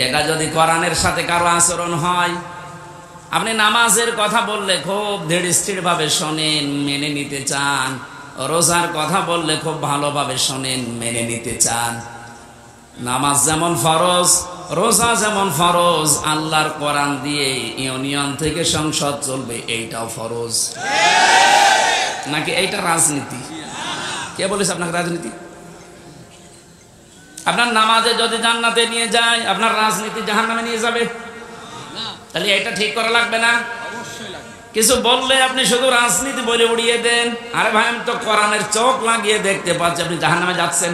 এটা যদি কোরআনের সাথে কারো আচরণ হয়, আপনি নামাজের কথা বললে খুব ধীরস্থির ভাবে শোনেন, মেনে নিতে চান, রোজার কথা বললে খুব ভালোভাবে শোনেন, মেনে নিতে চান। নামাজ যেমন ফরজ, রোজা যেমন ফরজ, আল্লাহর কোরআন দিয়ে ইউনিয়ন থেকে সংসদ চলবে, এইটাও ফরজ। নাকি এইটা রাজনীতি? কে বলেছে আপনাকে রাজনীতি? আপনার নামাজে যদি জান্নাতে নিয়ে যায়, আপনার রাজনীতি জাহান্নামে নিয়ে যাবে। তাহলে এটা ঠিক করা লাগবে না? কিছু বললে আপনি শুধু রাজনীতি বলে উড়িয়ে দেন। আরে ভাই, আমি তো কোরআনের চোখ লাগিয়ে দেখতে পাচ্ছি আপনি জাহান্নামে যাচ্ছেন।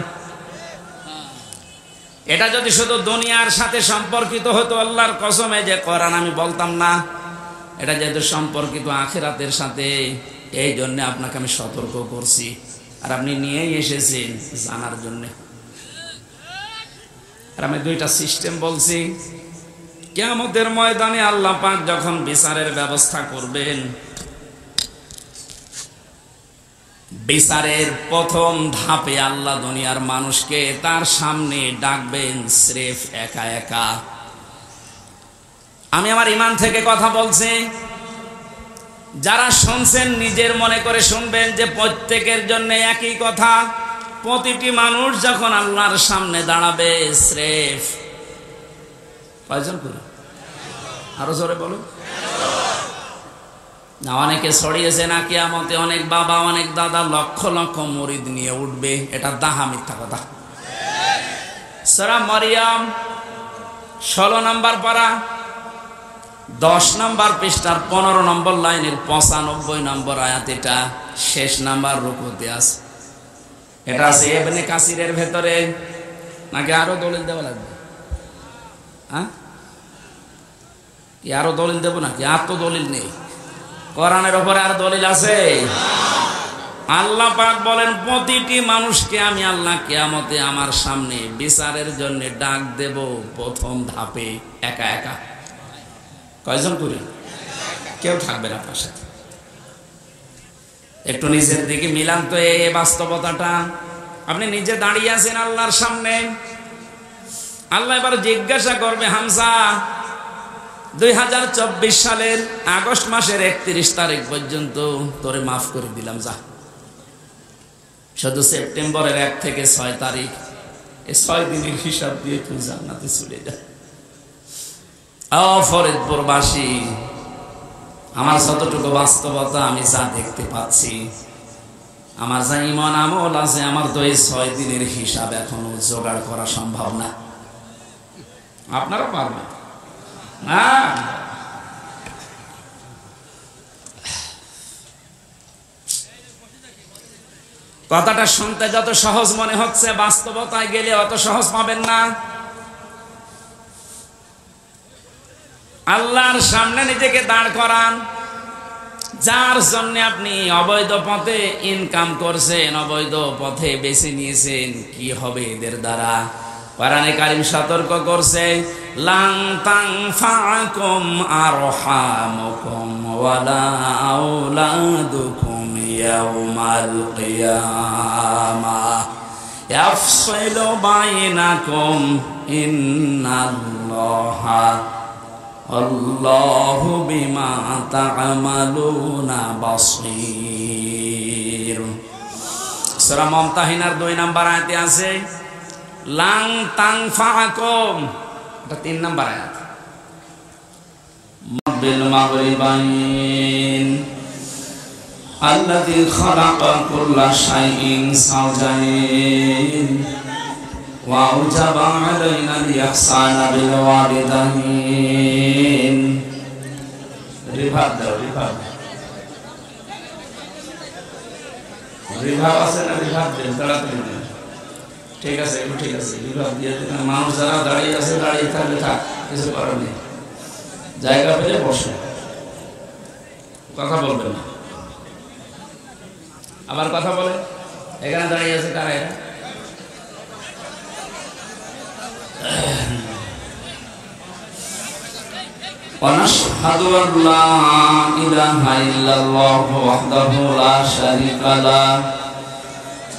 এটা যদি শুধু দুনিয়ার সাথে সম্পর্কিত হতো, আল্লাহর কসমে যে কোরআন আমি বলতাম না। এটা যেহেতু সম্পর্কিত আখিরাতের সাথে, এই জন্য আপনাকে আমি সতর্ক করছি, আর আপনি নিয়েই এসেছেন জানার জন্য। আর আমি দুইটা সিস্টেম বলছি। কিয়ামতের ময়দানে আল্লাহ পাক যখন বিচারের ব্যবস্থা করবেন, বিচারের প্রথম ধাপে আল্লাহ দুনিয়ার মানুষকে তার সামনে ডাকবেন স্রেফ একা একা। আমি আমার ঈমান থেকে কথা বলছি, যারা শুনছেন নিজের মনে করে শুনবেন যে প্রত্যেকের জন্য একই কথা। প্রতিটি মানুষ যখন আল্লাহর সামনে দাঁড়াবে, স্রেফ কয়জন করে? আরো জোরে বলো না। অনেকে ছড়িয়েছে না কিয়ামতে অনেক বাবা অনেক দাদা লক্ষ লক্ষ মুরিদ নিয়ে উঠবে। এটা দাহা মিথ্যা কথা। সূরা মারিয়াম 16 নম্বর পারা 10 নম্বর পৃষ্ঠার 15 নম্বর লাইনের 95 নম্বর আয়াত। এটা শেষ নাম্বার রুকুতে আছে। এটা আছে ইবনে কাসিরের ভেতরে। নাকি আরো দলিল দেওয়া লাগবে? হ্যাঁ, আরো দলিল দেবো নাকি? আর তো দলিল নেই। কোরআনের উপরে আর দলিল আছে? আল্লাহ পাক বলেন, প্রতিটি মানুষকে আমি আল্লাহ কিয়ামতে আমার সামনে বিচারের জন্য ডাক দেব প্রথম ধাপে একা একা। কয়জন করে? কেউ থাকবে না আপনার সাথে। একটু নিজের দিকে মিলান তো এই বাস্তবতাটা। আপনি নিজে দাঁড়িয়ে আছেন আল্লাহর সামনে। আল্লাহ এবার জিজ্ঞাসা করবে, হামজা 2024 সালের আগস্ট মাসের 31 তারিখ পর্যন্ত তোরে মাফ করে দিলাম, যা। শুধু সেপ্টেম্বরের 1 থেকে 6 তারিখ, এই 6 দিনের হিসাব দিয়ে তুই জান্নাতে চলে যা। ফরিদপুরবাসী, আমার যতটুকু বাস্তবতা আমি যা দেখতে পাচ্ছি, আমার যা ঈমান আমল আছে, আমার তো এই 6 দিনের হিসাব এখনো জোগাড় করা সম্ভব না। আপনারা পারবেন না? কথাটা শুনতে যত সহজ মনে হচ্ছে, বাস্তবতায় গেলে অত সহজ পাবেন না। আল্লাহর সামনে নিজেকে দাঁড় করান। যার জন্য আপনি অবৈধ পথে ইনকাম করছেন, অবৈধ পথে বেছে নিয়েছেন, কি হবে এদের দ্বারা? কোরআনে কারীম সতর্ক করছে, লান তানফাকুম আরহামুকুম ওয়ালা আওলাদুকুম ইয়াউমাল কিয়ামাহ ইয়াফসিলু বাইনাকুম ইন্নাল্লাহা আল্লাহু বিমা তা'মালুনা বাসীর। সূরা মুমতাহিনার 2 নম্বর আয়াতে আছে লান তানফাকুম, এটা 3 নম্বর আয়াত। বিল মাগরিবাইন আল্লাযী খালাকা কুল্লা শাইইন সাওজাইন ওয়া আওজাবা আলাইনা আল-ইহসানা বিল ওয়ালিদাইন। রিভাব দাও, রিভাব আছে না? রিভাব দেন তাড়াতাড়ি। ঠিক আছে, একটু ঠিক আছে, রিভাব দিয়ে দেন। মানুষ যারা দাঁড়িয়ে আছে দাঁড়িয়ে থাকলে থাক, কিছু করার নেই। জায়গা পেলে বসে, কথা বলবেন না। আবার কথা বলে, এখানে দাঁড়িয়ে আছে কারা? এরা ونشهد أن لا إله إلا الله وحده لا شريك له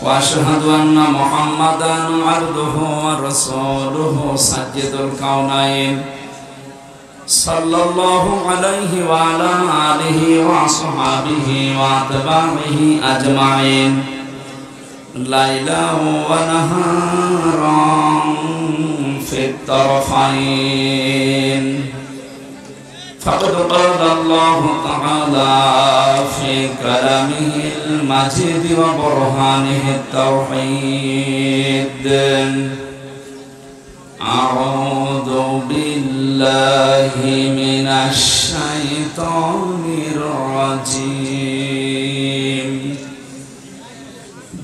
وأشهد أن محمدا عبده ورسوله سيد الكونين صلى الله عليه وعلى آله وصحبه وأتباعه أجمعين ليلا ونهارا في الطرفين فقد قال الله تعالى في كلامه المجيد وبرهانه التوحيد أعوذ بالله من الشيطان الرجيم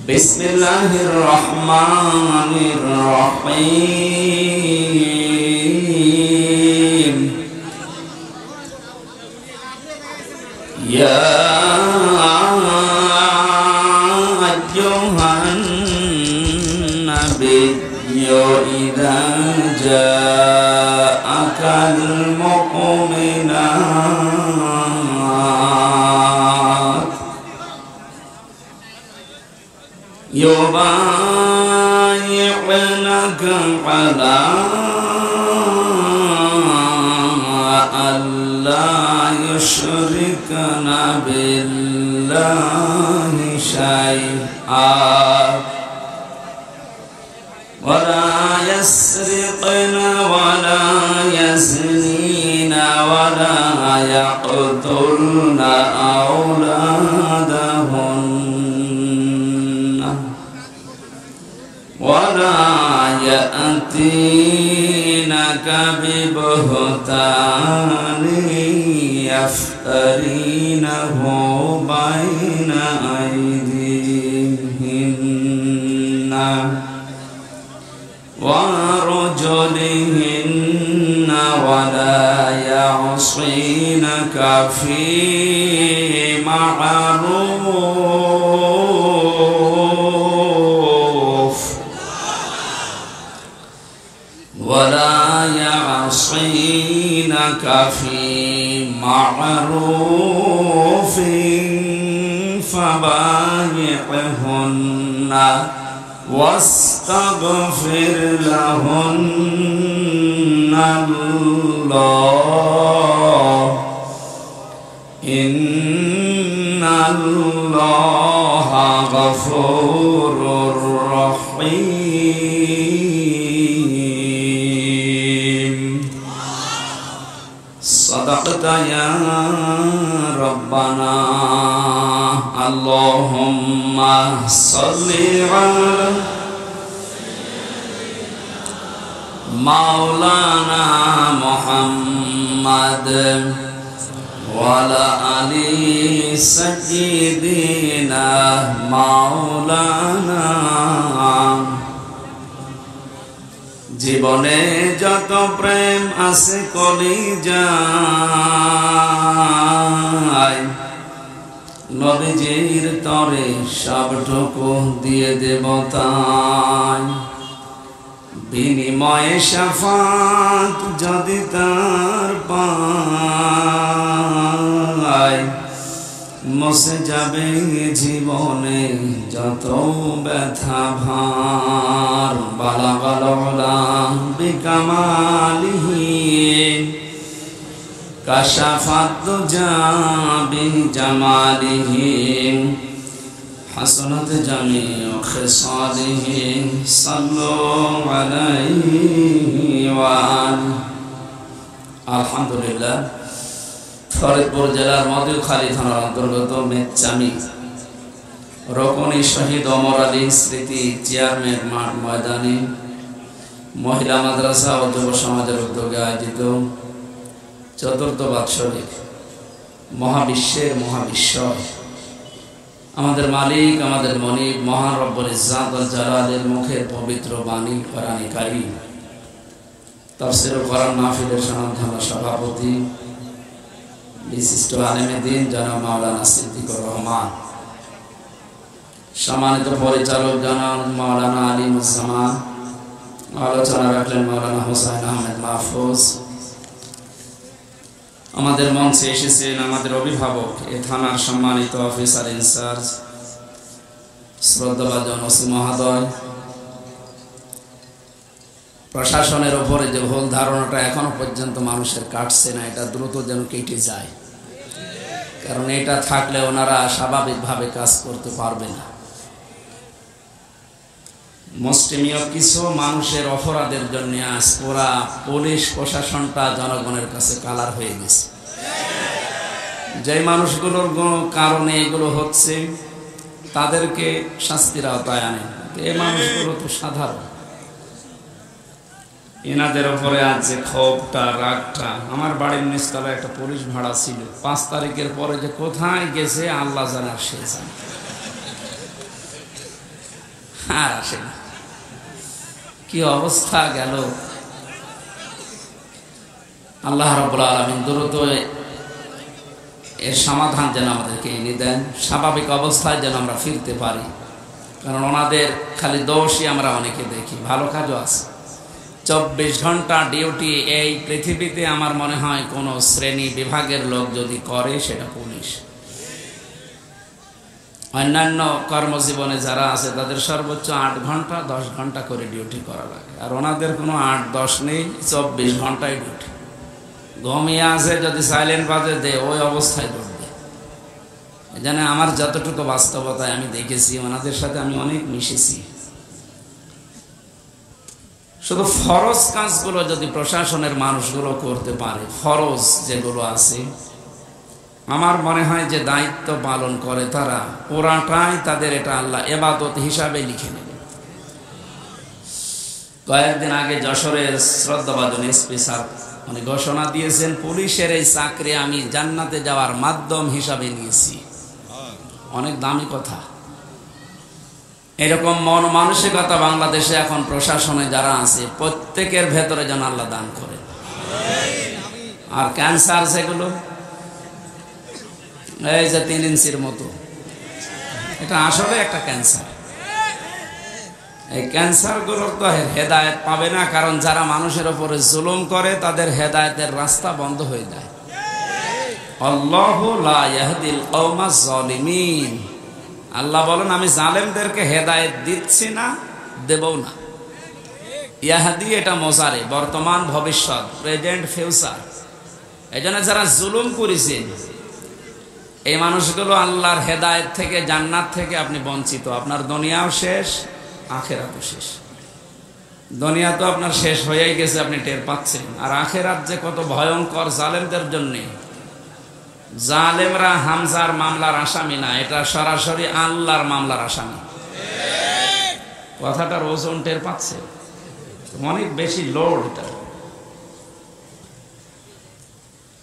بسم الله الرحمن الرحيم يا أيها النبي إذا جاءك المؤمنات يبايعنك على ألا يشركن بالله شيئا ولا يسرقن ولا يزنين ولا يقتلن أولادهن ولا يأتينك ببهتان يفترينه بين أيديهن وأرجلهن ولا يعصينك في معروف ولا يعصينك في معروف فبايعهن واستغفر لهن الله إن الله غفور رحيم صدقت يا ربنا اللهم صل على مولانا محمد وعلى آل سيدنا مولانا জীবনে যত প্রেম আছে কলিজায় নবীজির তরে সবটুকু দিয়ে দেব তাই বিনিময়ে শাফাত যদি তার পাই মুছে যাবে জীবনে যত ব্যথা ভার বালাগাল উলা বিকামালিহি কাশাফাত দুজা বিজামালিহি হাসনাত জামিউ খিসালিহি সাল্লু আলাইহি ওয়া আলহামদুলিল্লাহ ফরিদপুর জেলার মধুখালী থানার অন্তর্গত মেচামি রকনি শহীদ ওমর আলী স্মৃতি চেয়ারম্যান মাঠ ময়দানে মহিলা মাদ্রাসা ও যুব সমাজের উদ্যোগে আয়োজিত চতুর্থ বাৎসরিক মহাবিশ্বের মহাবিশ্বর আমাদের মালিক আমাদের মনিব মহান রব্বুল ইজ্জাত ওয়াল জালালের মুখের পবিত্র বাণী কোরআনে কারীম তাফসীর কোরআন মাহফিলের সনাতন সভাপতি বিশিষ্ট আলেমে দ্বীন জনাব মাওলানা সিদ্দিকুর রহমান, সম্মানিত পরিচালক জনাব মাওলানা আলী মুসামান, আলোচনা রাখলেন মাওলানা হোসেন আহমেদ মাহফুজ। আমাদের মঞ্চে এসেছেন আমাদের অভিভাবক এ থানার সম্মানিত অফিসার ইনচার্জ শ্রদ্ধাভাজন ওসি মহোদয়, প্রশাসনের ওপরে যে ভুল ধারণাটা এখনো পর্যন্ত মানুষের কাটছে না, এটা দ্রুত যেন কেটে যায়, কারণ এটা থাকলে ওনারা স্বাভাবিকভাবে কাজ করতে পারবে না। মুসলিমীয় কিছু মানুষের অপরাধের জন্য আজ পুরা পুলিশ প্রশাসনটা জনগণের কাছে কালার হয়ে গেছে। যে মানুষগুলোর কারণে এগুলো হচ্ছে তাদেরকে শাস্তির আওতায় আনে, এই মানুষগুলো তো সাধারণ। এনাদের ওপরে আজ যে ক্ষোভটা, রাগটা, আমার বাড়ির নিচতলায় একটা পুলিশ ভাড়া ছিল, 5 তারিখের পরে যে কোথায় গেছে আল্লাহ জানে, আর সে জানে, আর আসে না। কি অবস্থা গেল! আল্লাহ রাব্বুল আলামিন দ্রুত এর সমাধান যেন আমাদেরকে এনে দেন, স্বাভাবিক অবস্থায় যেন আমরা ফিরতে পারি। কারণ ওনাদের খালি দোষই আমরা অনেকে দেখি, ভালো কাজও আছে। 24 ঘন্টা ডিউটি এই পৃথিবীতে আমার মনে হয় কোন শ্রেণী বিভাগের লোক যদি করে সেটা পুলিশ। অন্যান্য কর্মজীবনে যারা আছে তাদের সর্বোচ্চ 8 ঘন্টা 10 ঘন্টা করে ডিউটি করা লাগে, আর ওনাদের কোনো 8-10 নেই, 24 ঘন্টায় ডিউটি। ঘুমিয়ে আছে, যদি সাইলেন্ট বাজে দে ওই অবস্থায় করবে। এজন্য আমার যতটুকু বাস্তবতায় আমি দেখেছি, ওনাদের সাথে আমি অনেক মিশেছি। শুধু ফরজ কাজগুলো যদি প্রশাসনের মানুষগুলো করতে পারে, ফরজ যেগুলো আছে, আমার মনে হয় যে দায়িত্ব পালন করে তারা, পুরাটাই তাদের এটা আল্লাহ ইবাদত হিসাবে লিখে নেবে। কয়েকদিন আগে যশোরের শ্রদ্ধাভাজন এসপি স্যার উনি ঘোষণা দিয়েছেন, পুলিশের এই চাকরি আমি জান্নাতে যাওয়ার মাধ্যম হিসাবে নিয়েছি। অনেক দামি কথা। এরকম মন মানসিকতা বাংলাদেশে এখন প্রশাসনে যারা আছে প্রত্যেকের ভেতরে যেন আল্লাহ দান করে। আর ক্যান্সার যেগুলো, এই যে 3 ইঞ্চির মতো, এটা আসলে একটা ক্যান্সার। এই ক্যান্সার গুলোর তো হেদায়েত পাবে না, কারণ যারা মানুষের উপরে জুলুম করে তাদের হেদায়েতের রাস্তা বন্ধ হয়ে যায়। আল্লাহু লা ইয়াহদিল কওমাজ জালিমিন। আল্লাহ বলেন আমি জালেমদেরকে হেদায়েত দিচ্ছি না, দেবও না। ইয়াহদি এটা মোজারে, বর্তমান ভবিষ্যৎ, প্রেজেন্ট ফিউচার। এজন্য যারা জুলুম করেছেন এই মানুষগুলো আল্লাহর হেদায়েত থেকে, জান্নাত থেকে আপনি বঞ্চিত। আপনার দুনিয়াও শেষ, আখেরাতও শেষ। দুনিয়া তো আপনার শেষ হয়েই গেছে, আপনি টের পাচ্ছেন। আর আখেরাত যে কত ভয়ঙ্কর জালেমদের জন্য। জালেমরা হামজার মামলার আসামি না, এটা সরাসরি আল্লাহর মামলার আসামি। কথাটার ওজন টের পাচ্ছে, অনেক বেশি লোড এটা।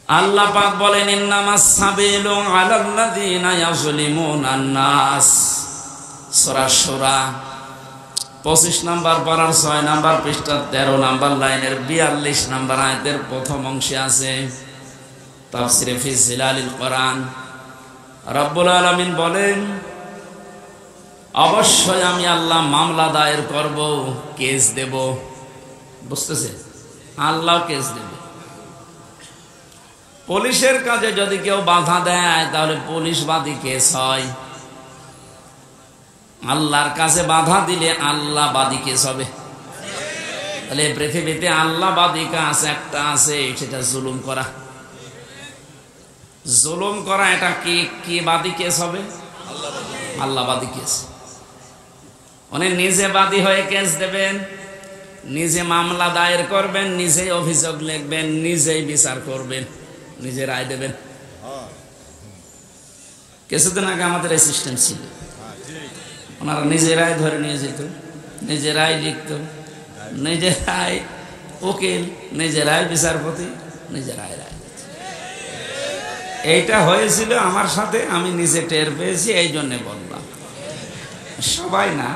আল্লাহ পাক বলেন ইন্নামাস সাবিলু আলাল্লাযিনা ইয়াযলিমুনান নাস। সূরা শূরা 25 নম্বর পারার 6 নম্বর পৃষ্ঠা 13 নম্বর লাইনের 42 নম্বর আয়াতের প্রথম অংশে আছে তাফসীরে ফি জিলালিল কোরআন। রব্বুল আলামিন বলেন অবশ্যই আমি আল্লাহ মামলা দায়ের করব, কেস দেব। বুঝতেছে? আল্লাহ কেস দেবে। পুলিশের কাজে যদি কেউ বাধা দেয় তাহলে পুলিশবাদী কেস হয়। আল্লাহর কাছে বাধা দিলে আল্লাহ বাদী কেস হবে। তাহলে পৃথিবীতে আল্লাহ বাদী কাজ একটা আছে, সেটা জুলুম করা। জুলুম করা এটা কি বাদী কেস হবে? আল্লাহ বাদী কেস। উনি নিজে বাদী হয়ে কেস দেবেন, নিজে মামলা দায়ের করবেন, নিজেই অভিযোগ লিখবেন, নিজেই বিচার করবেন, নিজে রায় দেবেন। কিছুদিন আগে আমাদের এই সিস্টেম ছিল, ওনারা নিজেরাই ধরে নিয়ে যেত, নিজেরাই লিখত, নিজেরাই উকিল, নিজেরাই বিচারপতি, নিজেরাই রায় দিত। এইটা হয়েছিল আমার সাথে, আমি নিজে টের পেয়েছি, এই জন্য বললাম। সবাই না,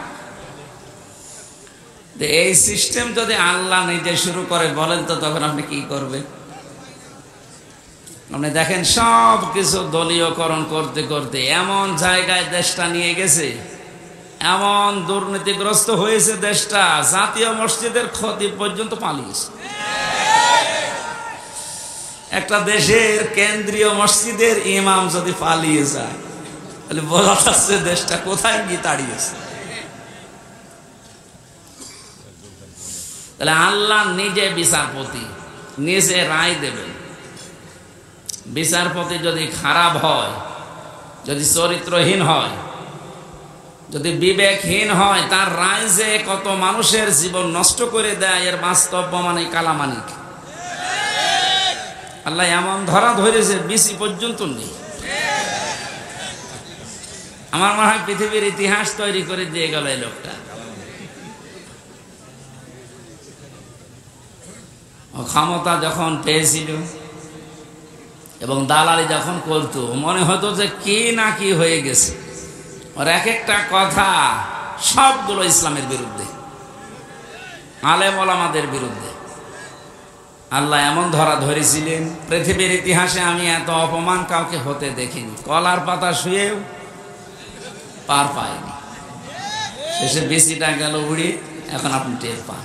এই সিস্টেম যদি আল্লাহ নিজে শুরু করে বলেন তো তখন আপনি কি করবেন? আপনি দেখেন সব কিছু দলীয়করণ করতে করতে এমন জায়গায় দেশটা নিয়ে গেছে, এমন দুর্নীতিগ্রস্ত হয়েছে দেশটা, জাতীয় মসজিদের খতিব পর্যন্ত পালিয়েছে। একটা দেশের কেন্দ্রীয় মসজিদের ইমাম যদি পালিয়ে যায় তাহলে বোঝা যাচ্ছে দেশটা কোথায় গিয়ে দাঁড়িয়েছে। তাহলে আল্লাহ নিজে বিচারপতি, নিজে রায় দেবেন। বিচারপতি যদি খারাপ হয়, যদি চরিত্রহীন হয়, যদি বিবেকহীন হয়, তার রায় যে কত মানুষের জীবন নষ্ট করে দেয় এর বাস্তব প্রমাণে কালামানিক। আল্লাহ এমন ধরা ধরেছে বিসি পর্যন্ত নেই। আমার মনে হয় পৃথিবীর ইতিহাস তৈরি করে দিয়ে গেল এই লোকটা। ক্ষমতা যখন পেয়েছিল এবং দালালি যখন করতো, মনে হতো যে কি না কি হয়ে গেছে। আর এক একটা কথা সবগুলো ইসলামের বিরুদ্ধে, আলেম ওলামাদের বিরুদ্ধে। আল্লাহ এমন ধরা ধরেছিলেন, পৃথিবীর ইতিহাসে আমি এত অপমান কাউকে হতে দেখিনি। কলার পাতা শুয়েও পার পায়নি। শেষে বেশিটা গেল উড়ে, এখন আপনি টের পান।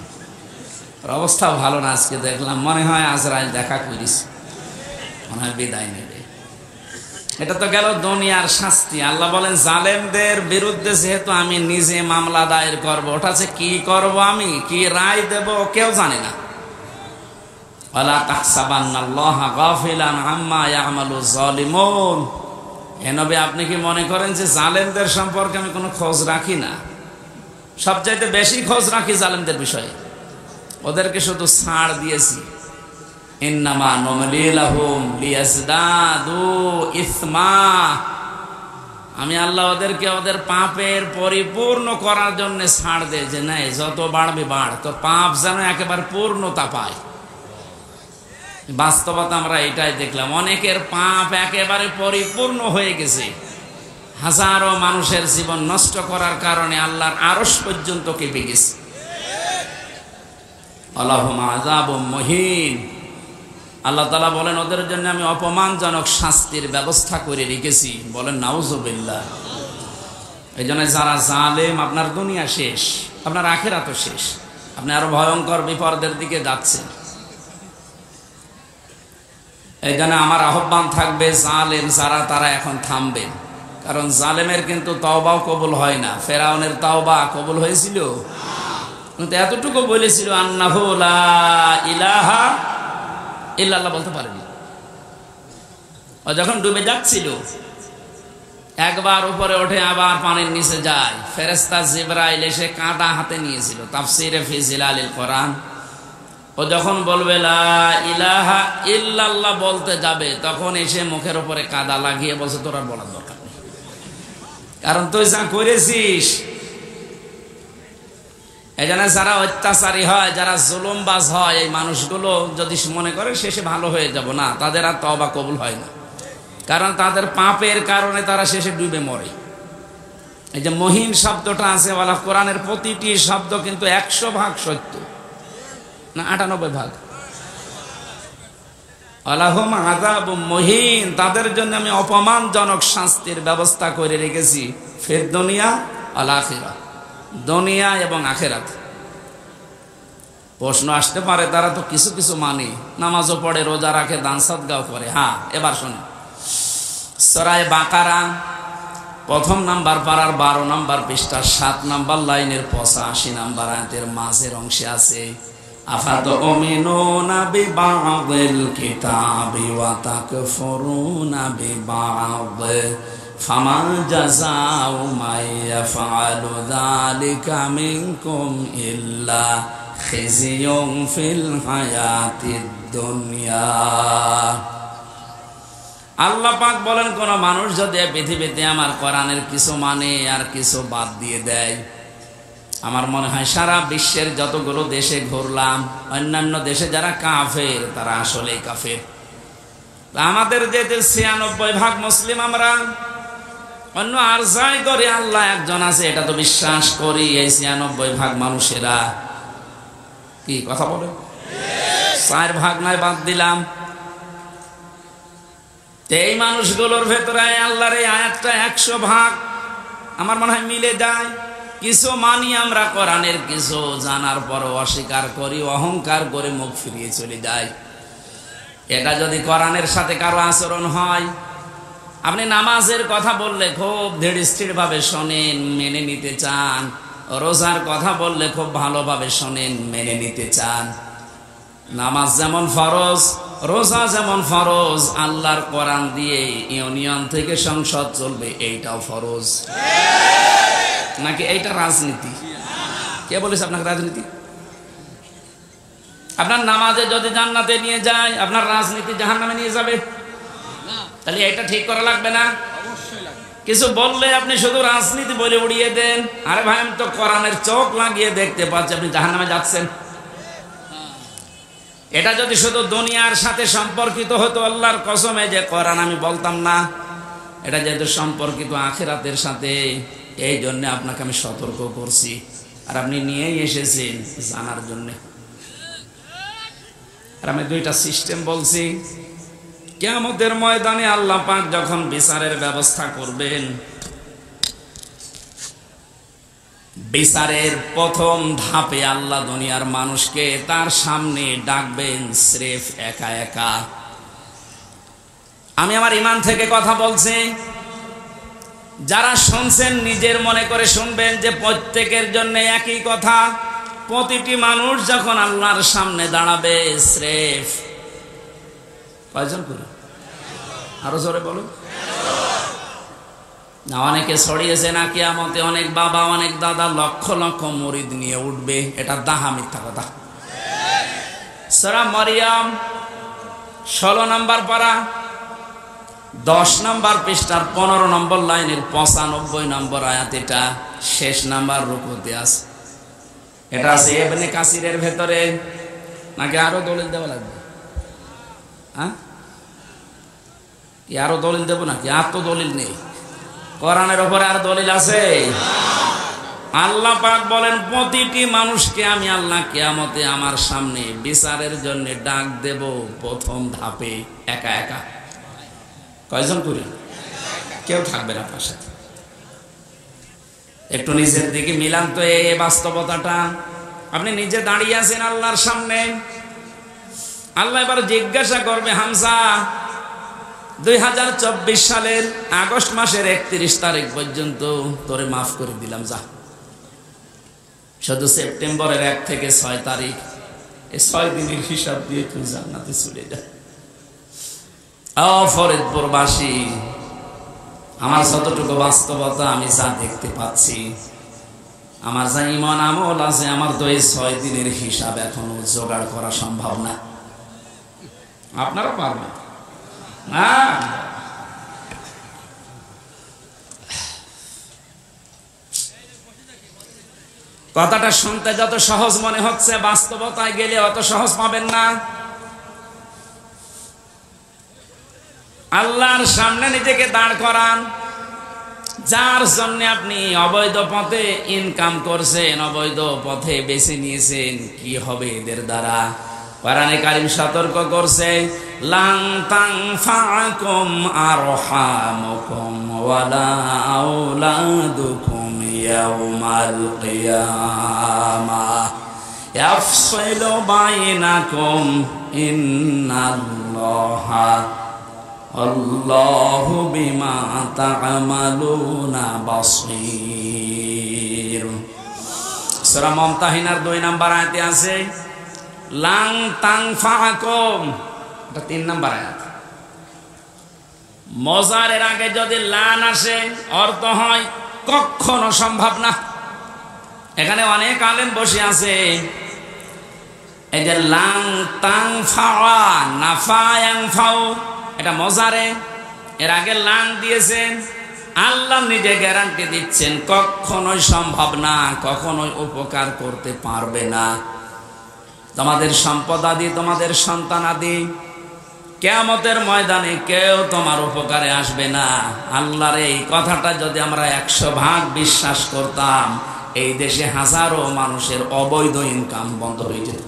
অবস্থা ভালো না। আজকে দেখলাম মনে হয় আজরাইল দেখা করিস, মনে হয় বিদায় নেবে। এটা তো গেল দুনিয়ার শাস্তি। আল্লাহ বলেন জালেমদের বিরুদ্ধে যেহেতু আমি নিজে মামলা দায়ের করবো, ওটা যে কি করবো, আমি কি রায় দেব কেউ জানে না। ওয়ালা তাহসাবান্নাল্লাহা গাফিলান আম্মা ইয়ামালু যালিমুন। হে নবী, আপনি কি মনে করেন যে জালেমদের সম্পর্কে আমি কোনো খোঁজ রাখি না? সবচাইতে বেশি খোঁজ রাখি জালেমদের বিষয়ে। ওদেরকে শুধু ছাড় দিয়েছি। ইন্নামা নুমলি লাহুম লিয়াজদাদু ইসমা। আমি আল্লাহ ওদেরকে ওদের পাপের পরিপূর্ণ করার জন্য ছাড় দেয়, যে নাই যত বাড়বে বাড়, তো পাপ যেন একেবারে পূর্ণতা পায়। বাস্তবতা আমরা এটাই দেখলাম, অনেকের পাপ একেবারে পরিপূর্ণ হয়ে গেছে। হাজারো মানুষের জীবন নষ্ট করার কারণে আল্লাহর আরশ পর্যন্ত কেঁপে গেছে। আল্লাহুম্মা আযাবুম মুহিন। আল্লাহ তাআলা বলেন ওদের জন্য আমি অপমানজনক শাস্তির ব্যবস্থা করে রেখেছি। বলেন নাউযুবিল্লাহ। এই জন্য যারা জালেম, আপনার দুনিয়া শেষ, আপনার আখিরাতও শেষ। আপনি আরো ভয়ঙ্কর বিপদের দিকে যাচ্ছেন। এই জন্য আমার আহ্বান থাকবে, জালেম যারা তারা এখন থামবেন। কারণ জালেমের কিন্তু তওবাও কবুল হয় না। ফেরাউনের তওবা কবুল হয়েছিল, কিন্তু এতটুকু বলেছিল আন্নাহু লা ইলাহা ইল্লাল্লাহ বলতে পারেনি। ও যখন ডুবে যাচ্ছিল, একবার উপরে ওঠে আবার পানির নিচে যায়। ফেরেশতা জিবরাইল এসে কাঁটা হাতে নিয়েছিল। তাফসীরে ফি জিলালিল কোরআন, ও যখন বলবে লা ইলাহা ইল্লাল্লাহ বলতে যাবে, তখন এসে মুখের উপরে কাদা লাগিয়ে বলছে তোর আর বলার দরকার নেই, কারণ তুই যা করেছিস। এই জন্য যারা অত্যাচারী হয়, যারা জুলুমবাজ হয়, এই মানুষগুলো যদি মনে করে শেষে ভালো হয়ে যাব, না, তাদের আর তওবা কবুল হয় না। কারণ তাদের পাপের কারণে তারা শেষে ডুবে মরে। এই যে মহিন শব্দটা আছে, ওয়ালা কোরআনের প্রতিটি শব্দ কিন্তু 100% সত্য না 98%। আলাহুম আযাবুম মুহিন, তাদের জন্য আমি অপমানজনক শাস্তির ব্যবস্থা করে রেখেছি। ফিদ দুনিয়া ওয়াল আখিরাহ, দুনিয়া এবং আখিরাত। প্রশ্ন আসতে পারে, তারা তো কিছু কিছু মানে, নামাজও পড়ে, রোজা রাখে, দান সাদগাও করে। হ্যাঁ, এবার শুনুন, সূরা বাকারা 1 নাম্বার পারার 12 নাম্বার পৃষ্ঠা 7 নাম্বার লাইনের 85 নাম্বার আয়াতের মাঝের অংশে আছে আফাতুমিনুনা বিবাযিল কিতাবি ওয়া তাকফুরুনা বিবাযি ফামা জাযাউ মান ইয়াফআলু যালিকা মিনকুম ইল্লা খিজিয়ুন ফিল হায়াতিদ দুনিয়া। আল্লাহ পাক বলেন, কোন মানুষ যদি পৃথিবীতে আমার কোরআনের কিছু মানে আর কিছু বাদ দিয়ে দেয়, আমার মনে হয় সারা বিশ্বের যতগুলো দেশে ঘুরলাম, অন্যান্য দেশে যারা কাফের তারা আসলেই কাফের। আমাদের যে 96% মুসলিম, আমরা অন্য আর যাই করি আল্লাহ একজন আছে এটা তো বিশ্বাস করি। এই 96% মানুষেরা কি কথা বলে, 4% নয় বাদ দিলাম। এই মানুষগুলোর ভেতরে আল্লাহর এই আয়াতটা 100% আমার মনে হয় মিলে যায়। কিছু মানি আমরা কোরআনের, কিছু জানার পর অস্বীকার করি, অহংকার করে মুখ ফিরিয়ে চলে যায়। এটা যদি কোরআনের সাথে কারো আচরণ হয়, আপনি নামাজের কথা বললে খুব ধীরস্থির ভাবে শোনেন, মেনে নিতে চান। রোজার কথা বললে খুব ভালোভাবে শোনেন, মেনে নিতে চান। নামাজ যেমন ফরজ, রোজা যেমন ফরজ, আল্লাহর কোরআন দিয়ে ইউনিয়ন থেকে সংসদ চলবে, এইটাও ফরজ। নাকি এইটা রাজনীতি? কে বলেছে আপনাকে রাজনীতি? আপনার নামাজে যদি জান্নাতে নিয়ে যায়, আপনার রাজনীতি জাহান্নামে নিয়ে যাবে। তাহলে এটা ঠিক করা লাগবে না? কিছু বললে আপনি শুধু রাজনীতি বলে উড়িয়ে দেন। আরে ভাই, আমি তো কোরআনের চোখ লাগিয়ে দেখতে পাচ্ছি আপনি জাহান্নামে যাচ্ছেন। এটা যদি শুধু দুনিয়ার সাথে সম্পর্কিত হতো, আল্লাহর কসমে যে কোরআন আমি বলতাম না। এটা যেহেতু সম্পর্কিত আখিরাতের সাথে, এই জন্য আপনাকে আমি সতর্ক করছি। আর আপনি নিয়েই এসেছেন জানার জন্য। আর আমি দুইটা সিস্টেম বলছি। কিয়ামতের ময়দানে আল্লাহ পাক যখন বিচারের ব্যবস্থা করবেন, বিচারের প্রথম ধাপে আল্লাহ দুনিয়ার মানুষকে তার সামনে ডাকবেন স্রেফ একা একা। আমি আমার ঈমান থেকে কথা বলছি। যারা শুনছেন নিজের মনে করে শুনবেন যে প্রত্যেকের জন্য একই কথা। প্রতিটি মানুষ যখন আল্লাহর সামনে দাঁড়াবে, স্রেফ কয়জন করে? আরো জোরে বলো না। অনেকে ছড়িয়েছে না কিয়ামতে অনেক বাবা অনেক দাদা লক্ষ লক্ষ মুরিদ নিয়ে উঠবে, এটা দাহা মিথ্যা কথা। সূরা মারইয়াম 16 নম্বর পারা 10 নম্বর পৃষ্ঠার 15 নম্বর লাইনের 95 নম্বর আয়াত। এটা শেষ নাম্বার রুকুতে আছে। এটা আছে ইবনে কাসিরের ভেতরে। নাকি আরো দলিল দেওয়া লাগবে? হ্যাঁ, আরো দলিল দেবো নাকি? আর তো দলিল নেই। কোরআনের উপরে আর দলিল আছে? আল্লাহ পাক বলেন প্রতিটি মানুষকে আমি আল্লাহ কিয়ামতে আমার সামনে বিচারের জন্য ডাক দেব প্রথম ধাপে একা একা। কয়জন করে? কেউ থাকবে না পাশে। একটু নিজের দিকে মিলান তো এই বাস্তবতাটা। আপনি নিজে দাঁড়িয়ে আছেন আল্লাহর সামনে। আল্লাহ এবার জিজ্ঞাসা করবে, হামজা 2024 সালের আগস্ট মাসের 31 তারিখ পর্যন্ত তোরে মাফ করে দিলাম, যা। শুধু সেপ্টেম্বরের 1 থেকে 6 তারিখ, এই 6 দিনের হিসাব দিয়ে তুই জান্নাতে চলে যা। ফরিদপুরবাসী, আমার যতটুকু বাস্তবতা আমি যা দেখতে পাচ্ছি, আমার যা ঈমান আমল আছে, আমার তো এই 6 দিনের হিসাব এখনো জোগাড় করা সম্ভব না। আপনারা পারবেন না? কথাটা শুনতে যত সহজ মনে হচ্ছে, বাস্তবতায় গেলে অত সহজ পাবেন না। আল্লাহর সামনে নিজেকে দাঁড় করান। যার জন্য আপনি অবৈধ পথে ইনকাম করছেন, অবৈধ পথে বেছে নিয়েছেন, কি হবে এদের দ্বারা? কোরআনে কারীম সতর্ক করছে, লান তানফাকুম আরহামুকুম ওয়ালা আওলাদুকুম ইয়াউমাল কিয়ামাহ ইয়াফসিলু বাইনাকুম ইন্নাল্লাহা আল্লাহু বিমা তা'মালুনা বাসীর। সূরা মুমতাহিনার 2 নম্বর আয়াতে আছে লান তানফাকুম, এটা 3 নম্বর আয়াত। মজারের আগে যদি লান আসে অর্থ হয় কখনো সম্ভব না। এখানে অনেক আলেম বসে আছে, এই যে লান তানফা নাফা ইয়ানফাউ, এটা মজারে, এর আগে লান দিয়েছেন। আল্লাহ নিজে গ্যারান্টি দিচ্ছেন কখনোই সম্ভব না, কখনোই উপকার করতে পারবে না। তোমাদের সম্পদ আদি, তোমাদের সন্তান আদি, কিয়ামতের ময়দানে কেউ তোমার উপকারে আসবে না। আল্লাহর এই কথাটা যদি আমরা 100 ভাগ বিশ্বাস করতাম, এই দেশে হাজারো মানুষের অবৈধ ইনকাম বন্ধ হয়ে যেত।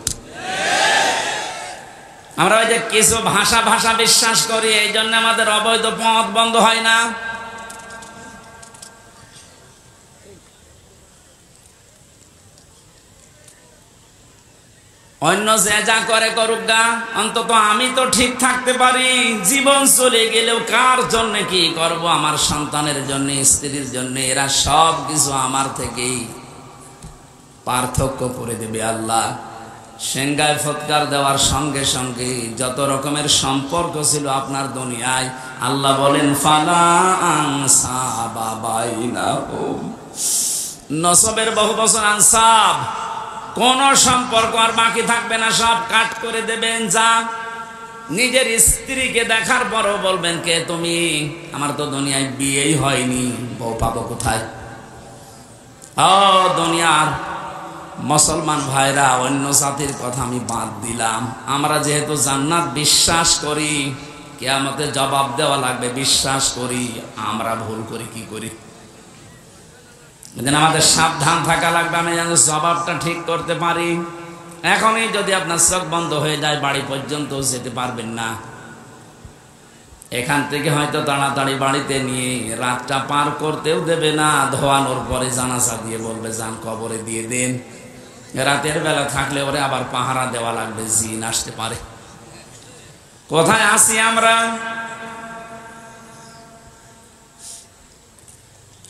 আমরা ওই যে কিছু ভাষা বিশ্বাস করি, এই জন্য আমাদের অবৈধ পথ বন্ধ হয় না। অন্য যে যা করে করুক গা, অন্তত আমি তো ঠিক থাকতে পারি। জীবন চলে গেলেও কার জন্য কি করব? আমার সন্তানের জন্য, স্ত্রীর জন্য। এরা সব কিছু আমার থেকেই পার্থক্য করে দেবে আল্লাহ। সেঙ্গায় ফৎকার দেওয়ার সঙ্গে সঙ্গে যত রকমের সম্পর্ক ছিল আপনার দুনিয়ায়, আল্লাহ বলেন ফালা আনসাবা বাইনাহুম। নসবের বহু বছর আনসাব, কোন সম্পর্ক আর বাকি থাকবে না, সব কাট করে দেবেন। যা নিজের স্ত্রীকে দেখার পরও বলবেন কে তুমি? আমার তো দুনিয়ায় বিয়েই হয়নি, বউ পাবো কোথায়? ও দুনিয়ার মুসলমান ভাইরা, অন্য জাতির কথা আমি বাদ দিলাম। আমরা যেহেতু জান্নাত বিশ্বাস করি, কিয়ামতে জবাব দেওয়া লাগবে বিশ্বাস করি, আমরা ভুল করি কি করি? আমাদের সাবধান থাকা লাগবে, আমি যেন জবাবটা ঠিক করতে পারি। এখনই যদি আপনার চোখ বন্ধ হয়ে যায়, বাড়ি পর্যন্ত যেতে পারবেন না। এখান থেকে হয়তো তাড়াতাড়ি বাড়িতে নিয়ে রাতটা পার করতেও দেবে না। ধোয়ানোর পরে জানাজা দিয়ে বলবে যান কবরে দিয়ে দেন। রাতের বেলা থাকলে ওরে আবার পাহারা দেওয়া লাগবে, জিন আসতে পারে। কোথায় আসি আমরা?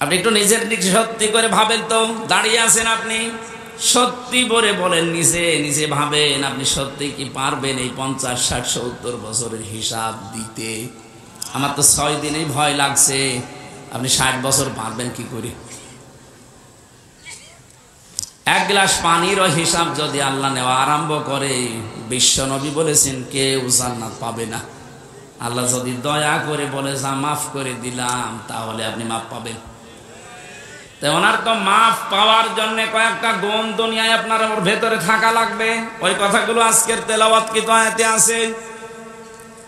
আপনি একটু নিজের দিক সত্যি করে ভাবেন তো। দাঁড়িয়ে আছেন আপনি, সত্যি করে বলেন, নিজে নিজে ভাবেন, আপনি সত্যি কি পারবেন এই 50, 60, 70 বছরের হিসাব দিতে? আমার তো 6 দিনেই ভয় লাগছে, আপনি 60 বছর পারবেন কি করে? এক গ্লাস পানিরও হিসাব যদি আল্লাহ নেওয়া আরম্ভ করে, বিশ্ব নবী বলেছেন কেউ জান্নাত পাবে না। আল্লাহ যদি দয়া করে বলে যা মাফ করে দিলাম, তাহলে আপনি মাফ পাবেন। তো ওনার তো মাফ পাওয়ার জন্য কয়েকটা গুণ দুনিয়ায় আপনার ওর ভেতরে থাকা লাগবে। ওই কথাগুলো আজকের তেলাওয়াত কি তো আয়াতে আছে।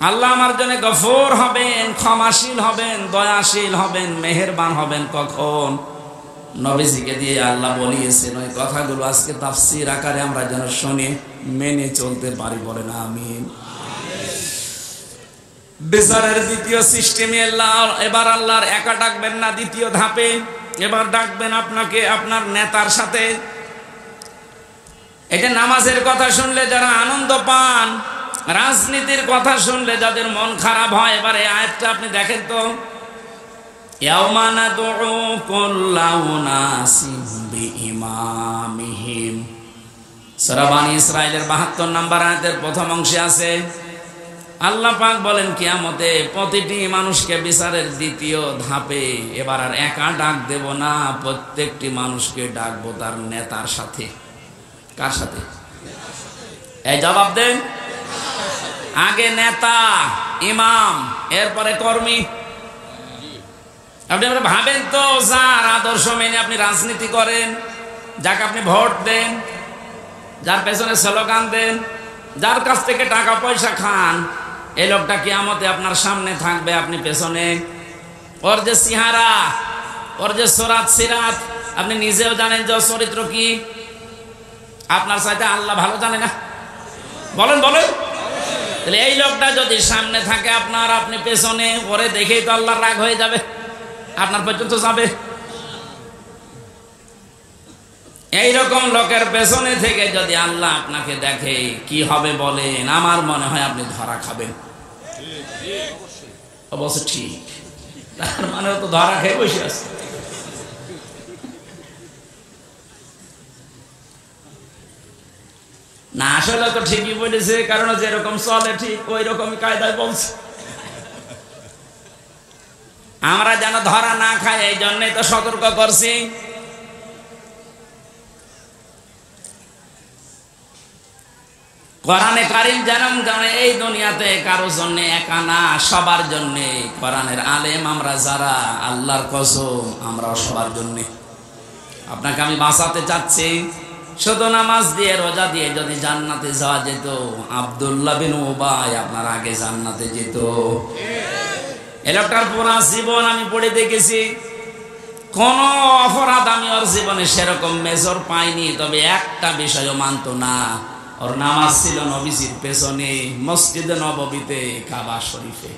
আল্লাহ আমার জন্য গফুর হবেন, ক্ষমাশীল হবেন, দয়াশীল হবেন, মেহেরবান হবেন। কখন? নবীজিকে দিয়ে আল্লাহ বলিয়েছেন। ওই কথাগুলো আজকে তাফসীর আকারে আমরা যেন শুনে মেনে চলতে পারি, বলেন আমিন। বিচারের দ্বিতীয় সিস্টেমে এবার আল্লাহর একা ডাকবেন না, দ্বিতীয় ধাপে এবার ডাকবেন আপনাকে আপনার নেতার সাথে। এটা নামাজের কথা শুনলে যারা আনন্দ পান, রাজনীতির কথা শুনলে যাদের মন খারাপ হয়, এবার এই আয়াতটা আপনি দেখেন তো। ইয়াউমা নাদউ কুল্লা উনাসিন বিইমামিহিম, সূরা বনী ইসরাঈলের 72 নম্বর আয়াতের প্রথম অংশে আছে। আল্লাহ পাক বলেন কিয়ামতে প্রতিটি মানুষকে বিচারের দ্বিতীয় ধাপে এবার আর একা ডাক দেব না, প্রত্যেকটি মানুষকে ডাকবো তার নেতার সাথে। কার সাথে? এই জবাব দেন। আগে নেতা, ইমাম, এরপরে কর্মী। আপনি ভাবেন তো, যার আদর্শ মেনে আপনি রাজনীতি করেন, যাকে আপনি ভোট দেন, যার পেছনে স্লোগান দেন, যার কাছ থেকে টাকা পয়সা খান, এই লোকটা কিয়ামতে আপনার সামনে থাকবে, আপনি পেছনে। ওর যে সিহারা, ওর যে সুরাত সিরাত, আপনি নিজেও জানেন যে চরিত্র কি। আপনার চাইতে আল্লাহ ভালো জানে না? বলেন বলেন। তাহলে এই লোকটা যদি সামনে থাকে আপনার, আপনি পেছনে, ওরে দেখেই তো আল্লাহর রাগ হয়ে যাবে, আপনার পর্যন্ত যাবে। এইরকম লোকের পেছনে থেকে যদি আল্লাহ আপনাকে দেখে, কি হবে বলেন? আমার মনে হয় আপনি ধরা খাবেন। অবশ্য ঠিক, তার মানে তো ধরা খেয়ে বসে আছে। না, আসলে তো ঠিকই বলেছে, কারণ যেরকম চলে ঠিক ওই রকমই কায়দায় বলছে। আমরা যেন ধরা না খাই, এই জন্যই তো সতর্ক করছি। কোরআনে কারীম জানান জানে এই দুনিয়াতে কারো জন্য একা না, সবার জন্য। কোরআনের আলেম আমরা যারা, আল্লাহর কসম আমরা সবার জন্য। আপনাকে আমি বাঁচাতে চাচ্ছি। শুধু নামাজ দিয়ে রোজা দিয়ে যদি জান্নাতে যাওয়া যেত, আব্দুল্লাহ বিন উবাই আপনার আগে জান্নাতে যেত। এই লোকটার পুরা জীবন আমি পড়ে দেখেছি, কোন অপরাধ আমি ওর জীবনে সেরকম মেজর পাইনি। তবে একটা বিষয়ও মানত না, ওর নামাজ ছিল নবীজির পেছনে, মসজিদে নববীতে, কাবা শরীফে।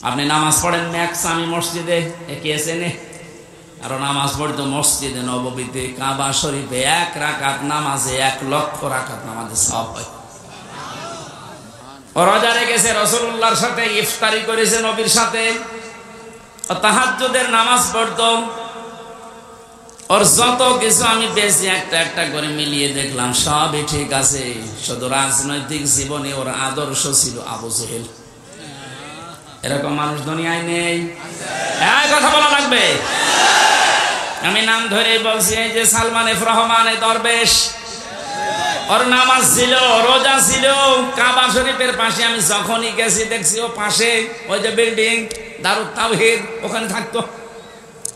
আপনি নামাজ পড়েন ম্যাক্স, আমি মসজিদে, একে এসে নে আর নামাজ পড়তো মসজিদে নববীতে, কাবা শরীফে 1 রাকাত নামাজে 1 লক্ষ রাকাত নামাজে সওয়াব হয়। ও রোজা রেখেছে, রাসূলুল্লাহর সাথে ইফতারি করেছে, নবীর সাথে, তাহাজ্জুদের নামাজ পড়তো। ওর যত কিছু আমি বেশি একটা একটা করে মিলিয়ে দেখলাম, সবই ঠিক আছে, শুধু রাজনৈতিক জীবনে ওর আদর্শ ছিল আবু জেহেল। এরকম মানুষ দুনিয়ায় নেই, এই কথা বলা লাগবে। আমি নাম ধরে বলছি, এই যে সালমান এফ রহমান, এই দরবেশ, ওর নামাজ ছিল, রোজা ছিল। কাবা শরীফের পাশে আমি যখনই গেছি দেখছি ও পাশে ওই যে বিল্ডিং দারুত তাওহীদ, ওখানে থাকতো,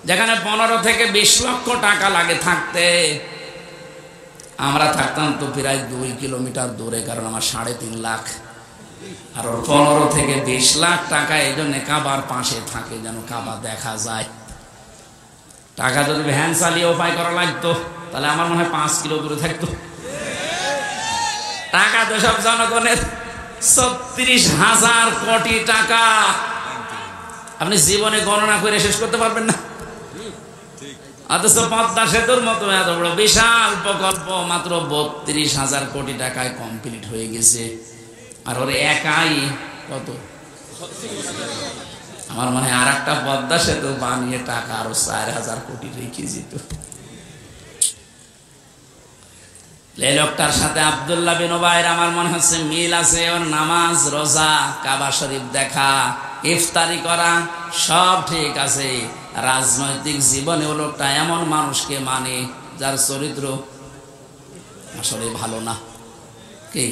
যেখানে 15 থেকে 20 লক্ষ টাকা লাগে থাকতে। আমরা থাকতাম তো প্রায় 2 কিলোমিটার দূরে, কারণ আমার 3.5 লাখ, আর ওর 15 থেকে 20 লাখ টাকা। এই জন্য কাবার পাশে থাকে, যেন কাবা দেখা যায়। টাকা যদি ভ্যান চালিয়ে উপায় করা লাগতো, তাহলে আমার মনে হয় 5 কিলো দূরে থাকতো। টাকা তো সব জনগণের, 36,000 কোটি টাকা। আপনি জীবনে গণনা করে শেষ করতে পারবেন না। অথচ পদ্মা সেতুর মতো এত বড় বিশাল প্রকল্প মাত্র 32,000 কোটি টাকায় কমপ্লিট হয়ে গেছে। আর ওর একাই কত, আমার মনে হয় আর একটা পদ্মা সেতু বানিয়ে টাকা আরো 4,000 কোটি রেখে যেত। এই লোকটার সাথে আব্দুল্লাহ বিন উবাইর আমার মনে হচ্ছে মিল আছে। ওর নামাজ, রোজা, কাবা শরীফ দেখা, ইফতারি করা সব ঠিক আছে। রাজনৈতিক জীবনে ও লোকটা এমন মানুষকে মানে যার চরিত্র আসলে ভালো না। কি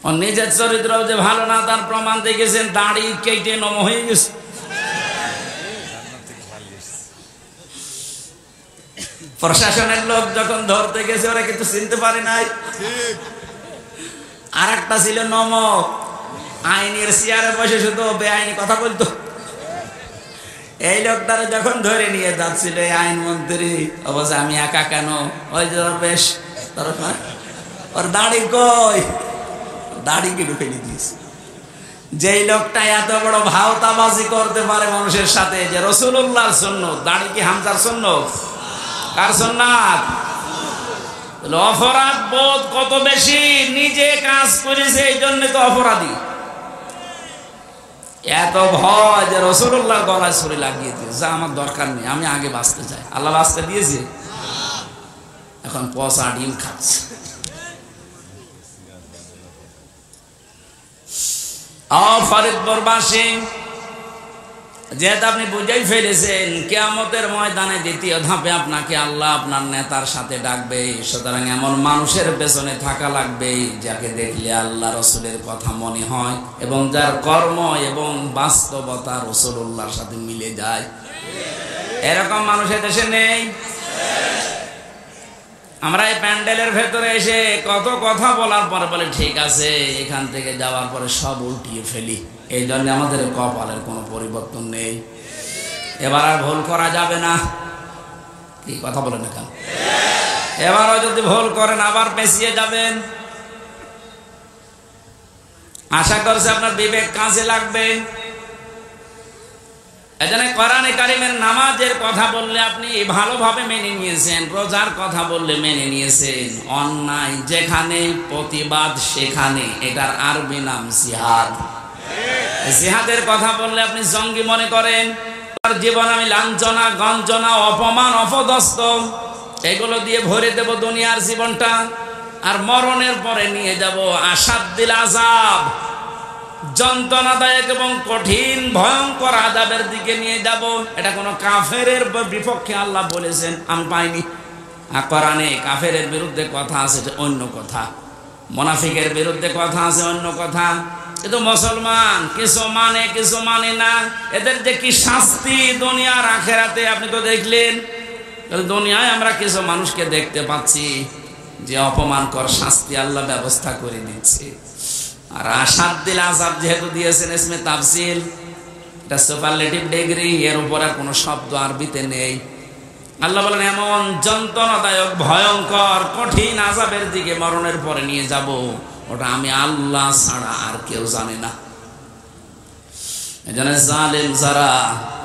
ওর নিজের চরিত্র যে ভালো না, তার প্রমাণ দেখেছেন, দাড়ি কেটে নম হয়ে গেছে। প্রশাসনের লোক যখন ধরতে গেছে, ওরা কিন্তু চিনতে পারে নাই। আর একটা ছিল নমক, আইনের চেয়ারে বসে শুধু বেআইনি কথা বলতো। এই লোকটারে যখন ধরে নিয়ে যাচ্ছিল আইনমন্ত্রী, অবশ্য আমি একা কেন, ওই যে বেশ ওর দাড়ি কই, দাড়ি কেটে ফেলে দিয়েছে। যেই লোকটা এত বড় ভাওতাবাজি করতে পারে মানুষের সাথে, যে রাসূলুল্লাহর সুন্নাত, দাড়ি কি হামজার সুন্নাত? কার সুন্নাত? অপরাধ বোধ কত বেশি, নিজে কাজ করেছে এই জন্য তো অপরাধী। এত ভয় যে রাসূলুল্লাহর গলায় ছুরি লাগিয়ে দিয়েছে, যা আমার দরকার নেই, আমি আগে বাঁচতে চাই। আল্লাহ বাঁচতে দিয়েছে, এখন পচা ডিম খাচ্ছে। ফরিদপুরবাসী, যেহেতু আপনি বুঝেই ফেলেছেন কিয়ামতের ময়দানে দ্বিতীয় ধাপে আপনাকে আল্লাহ আপনার নেতার সাথে ডাকবে, সুতরাং এমন মানুষের পেছনে থাকা লাগবে যাকে দেখলে আল্লাহ রসুলের কথা মনে হয় এবং যার কর্ম এবং বাস্তবতা রাসূলুল্লাহর সাথে মিলে যায়। এরকম মানুষের দেশে নেই। আমরা এই প্যান্ডেলের ভেতরে এসে কত কথা বলার পরে বলে ঠিক আছে, এখান থেকে যাওয়ার পরে সব উল্টিয়ে ফেলি। এই জন্য আমাদের কপালের কোনো পরিবর্তন নেই। এবার আর ভুল করা যাবে না। কি কথা বলেন না কেন? এবারও যদি ভুল করেন আবার পেছিয়ে যাবেন। আশা করছি আপনার বিবেক কাজে লাগবে। এজন্য কোরআনে কারিমের নামাজের কথা বললে আপনি ভালোভাবে মেনে নিয়েছেন, রোজার কথা বললে মেনে নিয়েছেন, অন্যায় যেখানে প্রতিবাদ সেখানে, এটার আরবি নাম জিহাদ। জিহাদের কথা বললে আপনি জঙ্গি মনে করেন। জীবন আমি লাঞ্ছনা, গঞ্জনা, অপমান, অপদস্থ এগুলো দিয়ে ভরে দেব দুনিয়ার জীবনটা, আর মরণের পরে নিয়ে যাব আসাদ্দিল আযাব, যন্ত্রণাদায়ক এবং কঠিন ভয়ঙ্কর আযাবের দিকে নিয়ে যাব। এটা কোনো কাফেরের বিপক্ষে আল্লাহ বলেছেন, আমি পাইনি। কোরআনে কাফেরের বিরুদ্ধে কথা আছে অন্য কথা, মুনাফিকের বিরুদ্ধে কথা আছে অন্য কথা। কিন্তু মুসলমান কিছু মানে কিছু মানে না। এদের যে কি শাস্তি দুনিয়ার আখেরাতে আপনি তো দেখলেন। দুনিয়ায় আমরা কিছু মানুষকে দেখতে পাচ্ছি যে অপমানকর শাস্তি আল্লাহ ব্যবস্থা করে দিচ্ছে। আর আসাদ্দিল আযাব যেহেতু দিয়েছেন ইসমে তাফসীল, এটা সুপারলেটিভ ডিগ্রি, এর উপর আর কোনো শব্দ আরবিতে নেই। আল্লাহ বলেন এমন যন্ত্রণাদায়ক ভয়ঙ্কর কঠিন আযাবের দিকে মরণের পরে নিয়ে যাব, ওটা আমি আল্লাহ ছাড়া আর কেউ জানে না। এজন্য জালেম যারা,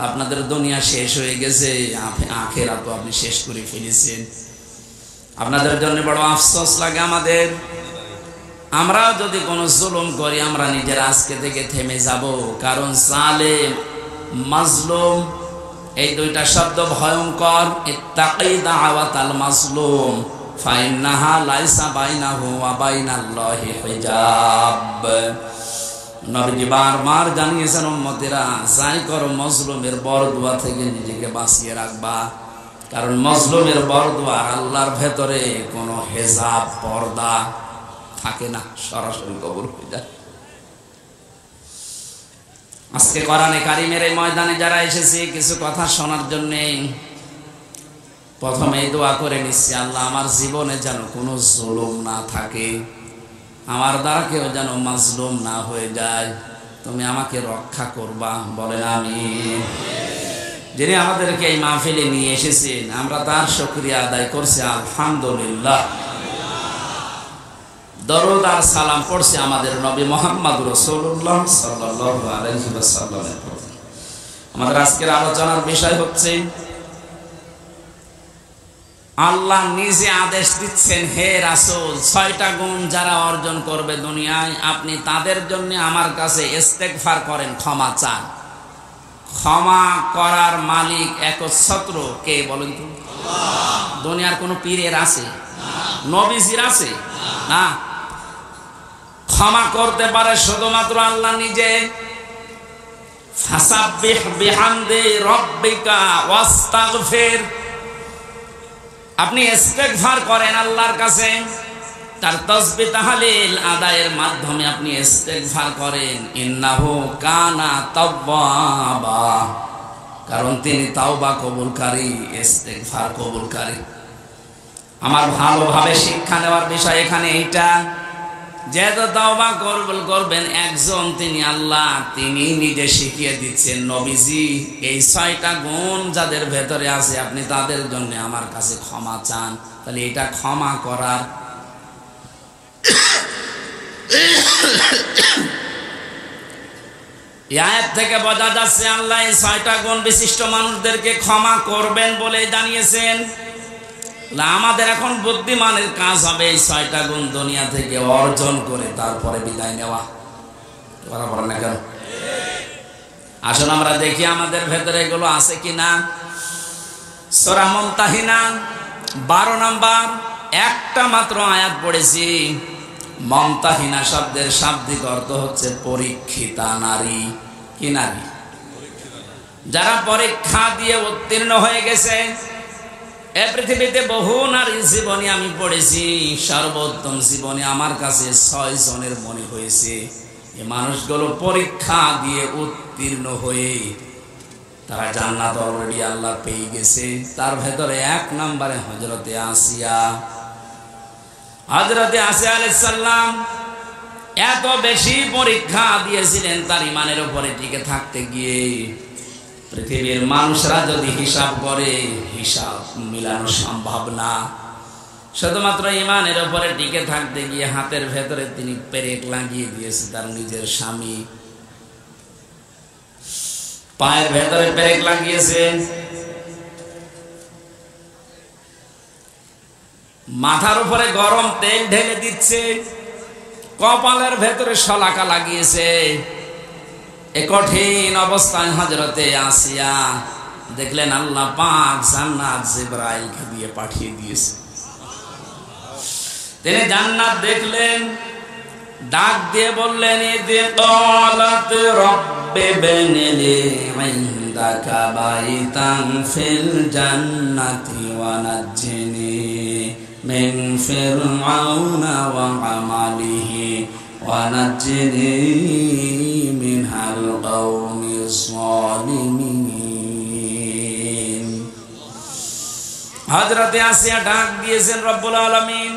আপনাদের দুনিয়া শেষ হয়ে গেছে, আখিরাত তো আপনি শেষ করে ফেলেছেন। আপনাদের জন্য বড় আফসোস লাগে আমাদের। আমরা যদি কোনো জুলুম করি, আমরা নিজেরা আজকে থেকে থেমে যাব। কারণ জালেম, মাজলুম, এই দুইটা শব্দ ভয়ঙ্কর। ইত্তাকি দাওয়াতাল মাজলুম ফাইন্নাহা লাইসা বাইনাহু ওয়া বাইনাল্লাহি হিজাব। নবীজি বারবার জানিয়েছেন, উম্মতেরা যাই করো মজলুমের বরদুয়া থেকে নিজেকে বাঁচিয়ে রাখবা। কারণ মজলুমের বরদুয়া, আল্লাহর ভেতরে কোনো হেজাব, পর্দা থাকে না, সরাসরি কবুল হয়ে যায়। আজকে কোরআনে কারিমের এই ময়দানে যারা এসেছি কিছু কথা শোনার জন্য, প্রথমে দোয়া করে নিচ্ছি, আল্লাহ আমার জীবনে যেন কোনো জুলুম না থাকে, আমার দ্বারা কেউ যেন মাজলুম না হয়ে যায়, তুমি আমাকে রক্ষা করবা, বলেন আমিন। যিনি আমাদেরকে এই মাহফিলে নিয়ে এসেছেন, আমরা তার শুকরিয়া আদায় করছি, আলহামদুলিল্লাহ। দরুদ আর সালাম পড়ছে আমাদের নবী মুহাম্মদ রাসূলুল্লাহ সাল্লাল্লাহু আলাইহি ওয়াসাল্লামের প্রতি। আমাদের আজকের আলোচনার বিষয় হচ্ছে, আল্লাহ নিজে আদেশ দিচ্ছেন, হে রাসূল, 6টা গুণ যারা অর্জন করবে দুনিয়ায়, আপনি তাদের জন্য আমার কাছে ইস্তেগফার করেন, ক্ষমা চান। ক্ষমা করার মালিক একচ্ছত্র কে বলেন তো? আল্লাহ। দুনিয়ার কোন পীরের আছে? নবীজির আছে? না। ক্ষমা করতে পারে শুধুমাত্র আল্লাহ নিজে। ফাসাব্বিহ বিহামদি রাব্বিকা ওয়াস্তাগফির, আপনি ইস্তেগফার করেন আল্লাহর কাছে, তার তাসবিহ তাহলিল আদায়ের মাধ্যমে আপনি ইস্তেগফার করেন। ইন্নাহু কানা তাওয়াবা, কারণ তিনি তাওবা কবুলকারী, ইস্তেগফার কবুলকারী। আমার ভালোভাবে শিক্ষা নেওয়ার বিষয় এখানে এইটা, যেহেতু তাওবা কবুল করবেন একজন, তিনি আল্লাহ, তিনি নিজে শিখিয়ে দিচ্ছেন, নবীজি এই 6টা গুণ যাদের ভেতরে আছে আপনি তাদের জন্য আমার কাছে ক্ষমা চান। তাহলে এটা ক্ষমা করার আয়াত থেকে বোঝা যাচ্ছে আল্লাহ এই 6টা গুণ বিশিষ্ট মানুষদেরকে ক্ষমা করবেন বলে জানিয়েছেন। আমাদের এখন বুদ্ধিমানের কাজ হবে এই 6টা গুণ দুনিয়া থেকে অর্জন করে তারপরে বিদায় নেওয়া। কথা বলেন না কেন? আসুন আমরা দেখি আমাদের ভেতরে এগুলো আছে কিনা। সূরা মুমতাহিনা 12 নম্বর, একটা মাত্র আয়াত পড়েছি। মুমতাহিনা শব্দের শাব্দিক অর্থ হচ্ছে পরীক্ষিতা নারী। কি নারী? যারা পরীক্ষা দিয়ে উত্তীর্ণ হয়ে গেছে। এই পৃথিবীতে বহু নারীর জীবনী আমি পড়েছি, সর্বোত্তম জীবনী আমার কাছে 6 জনের মনে হয়েছে। এই মানুষগুলো পরীক্ষা দিয়ে উত্তীর্ণ হয়ে তারা জান্নাত অলরেডি আল্লাহ পেয়ে গেছে। তার ভেতরে 1 নম্বরে হযরতে আসিয়া। হযরতে আসিয়া আলাইহিস সালাম এত বেশি পরীক্ষা দিয়েছিলেন তার ঈমানের উপরে টিকে থাকতে গিয়ে। পৃথিবীর মানুষরা যদি হিসাব করে, হিসাব মিলানো সম্ভব না। শুধুমাত্র ঈমানের উপরে টিকে থাকতে গিয়ে হাতের ভেতরে তিনি পেরেক লাগিয়ে দিয়েছে তার নিজের স্বামী, পায়ের ভেতরে পেরেক লাগিয়েছে, মাথার উপরে গরম তেল ঢেলে দিচ্ছে, কপালের ভেতরে শলাকা লাগিয়েছে। এই কঠিন অবস্থায় হযরতে আসিয়া দেখলেন আল্লাহ পাক জান্নাত জিবরাইলকে দিয়ে পাঠিয়ে দিয়েছে। তিনি জান্নাত দেখলেন, ডাক দিয়ে বললেন, ইযি ক্বালাত রাব্বি ইবনিলি ইনদাকা বাইতান ফিল জান্নাতি ওয়া নাজ্জিনি মিন ফিরআউনা ওয়া আমালিহি ওয়া নাজ্জিনি মিনাল কওমিজ যালিমিন। হযরতে আসিয়া ডাক দিয়েছেন, রব্বুল আলামিন,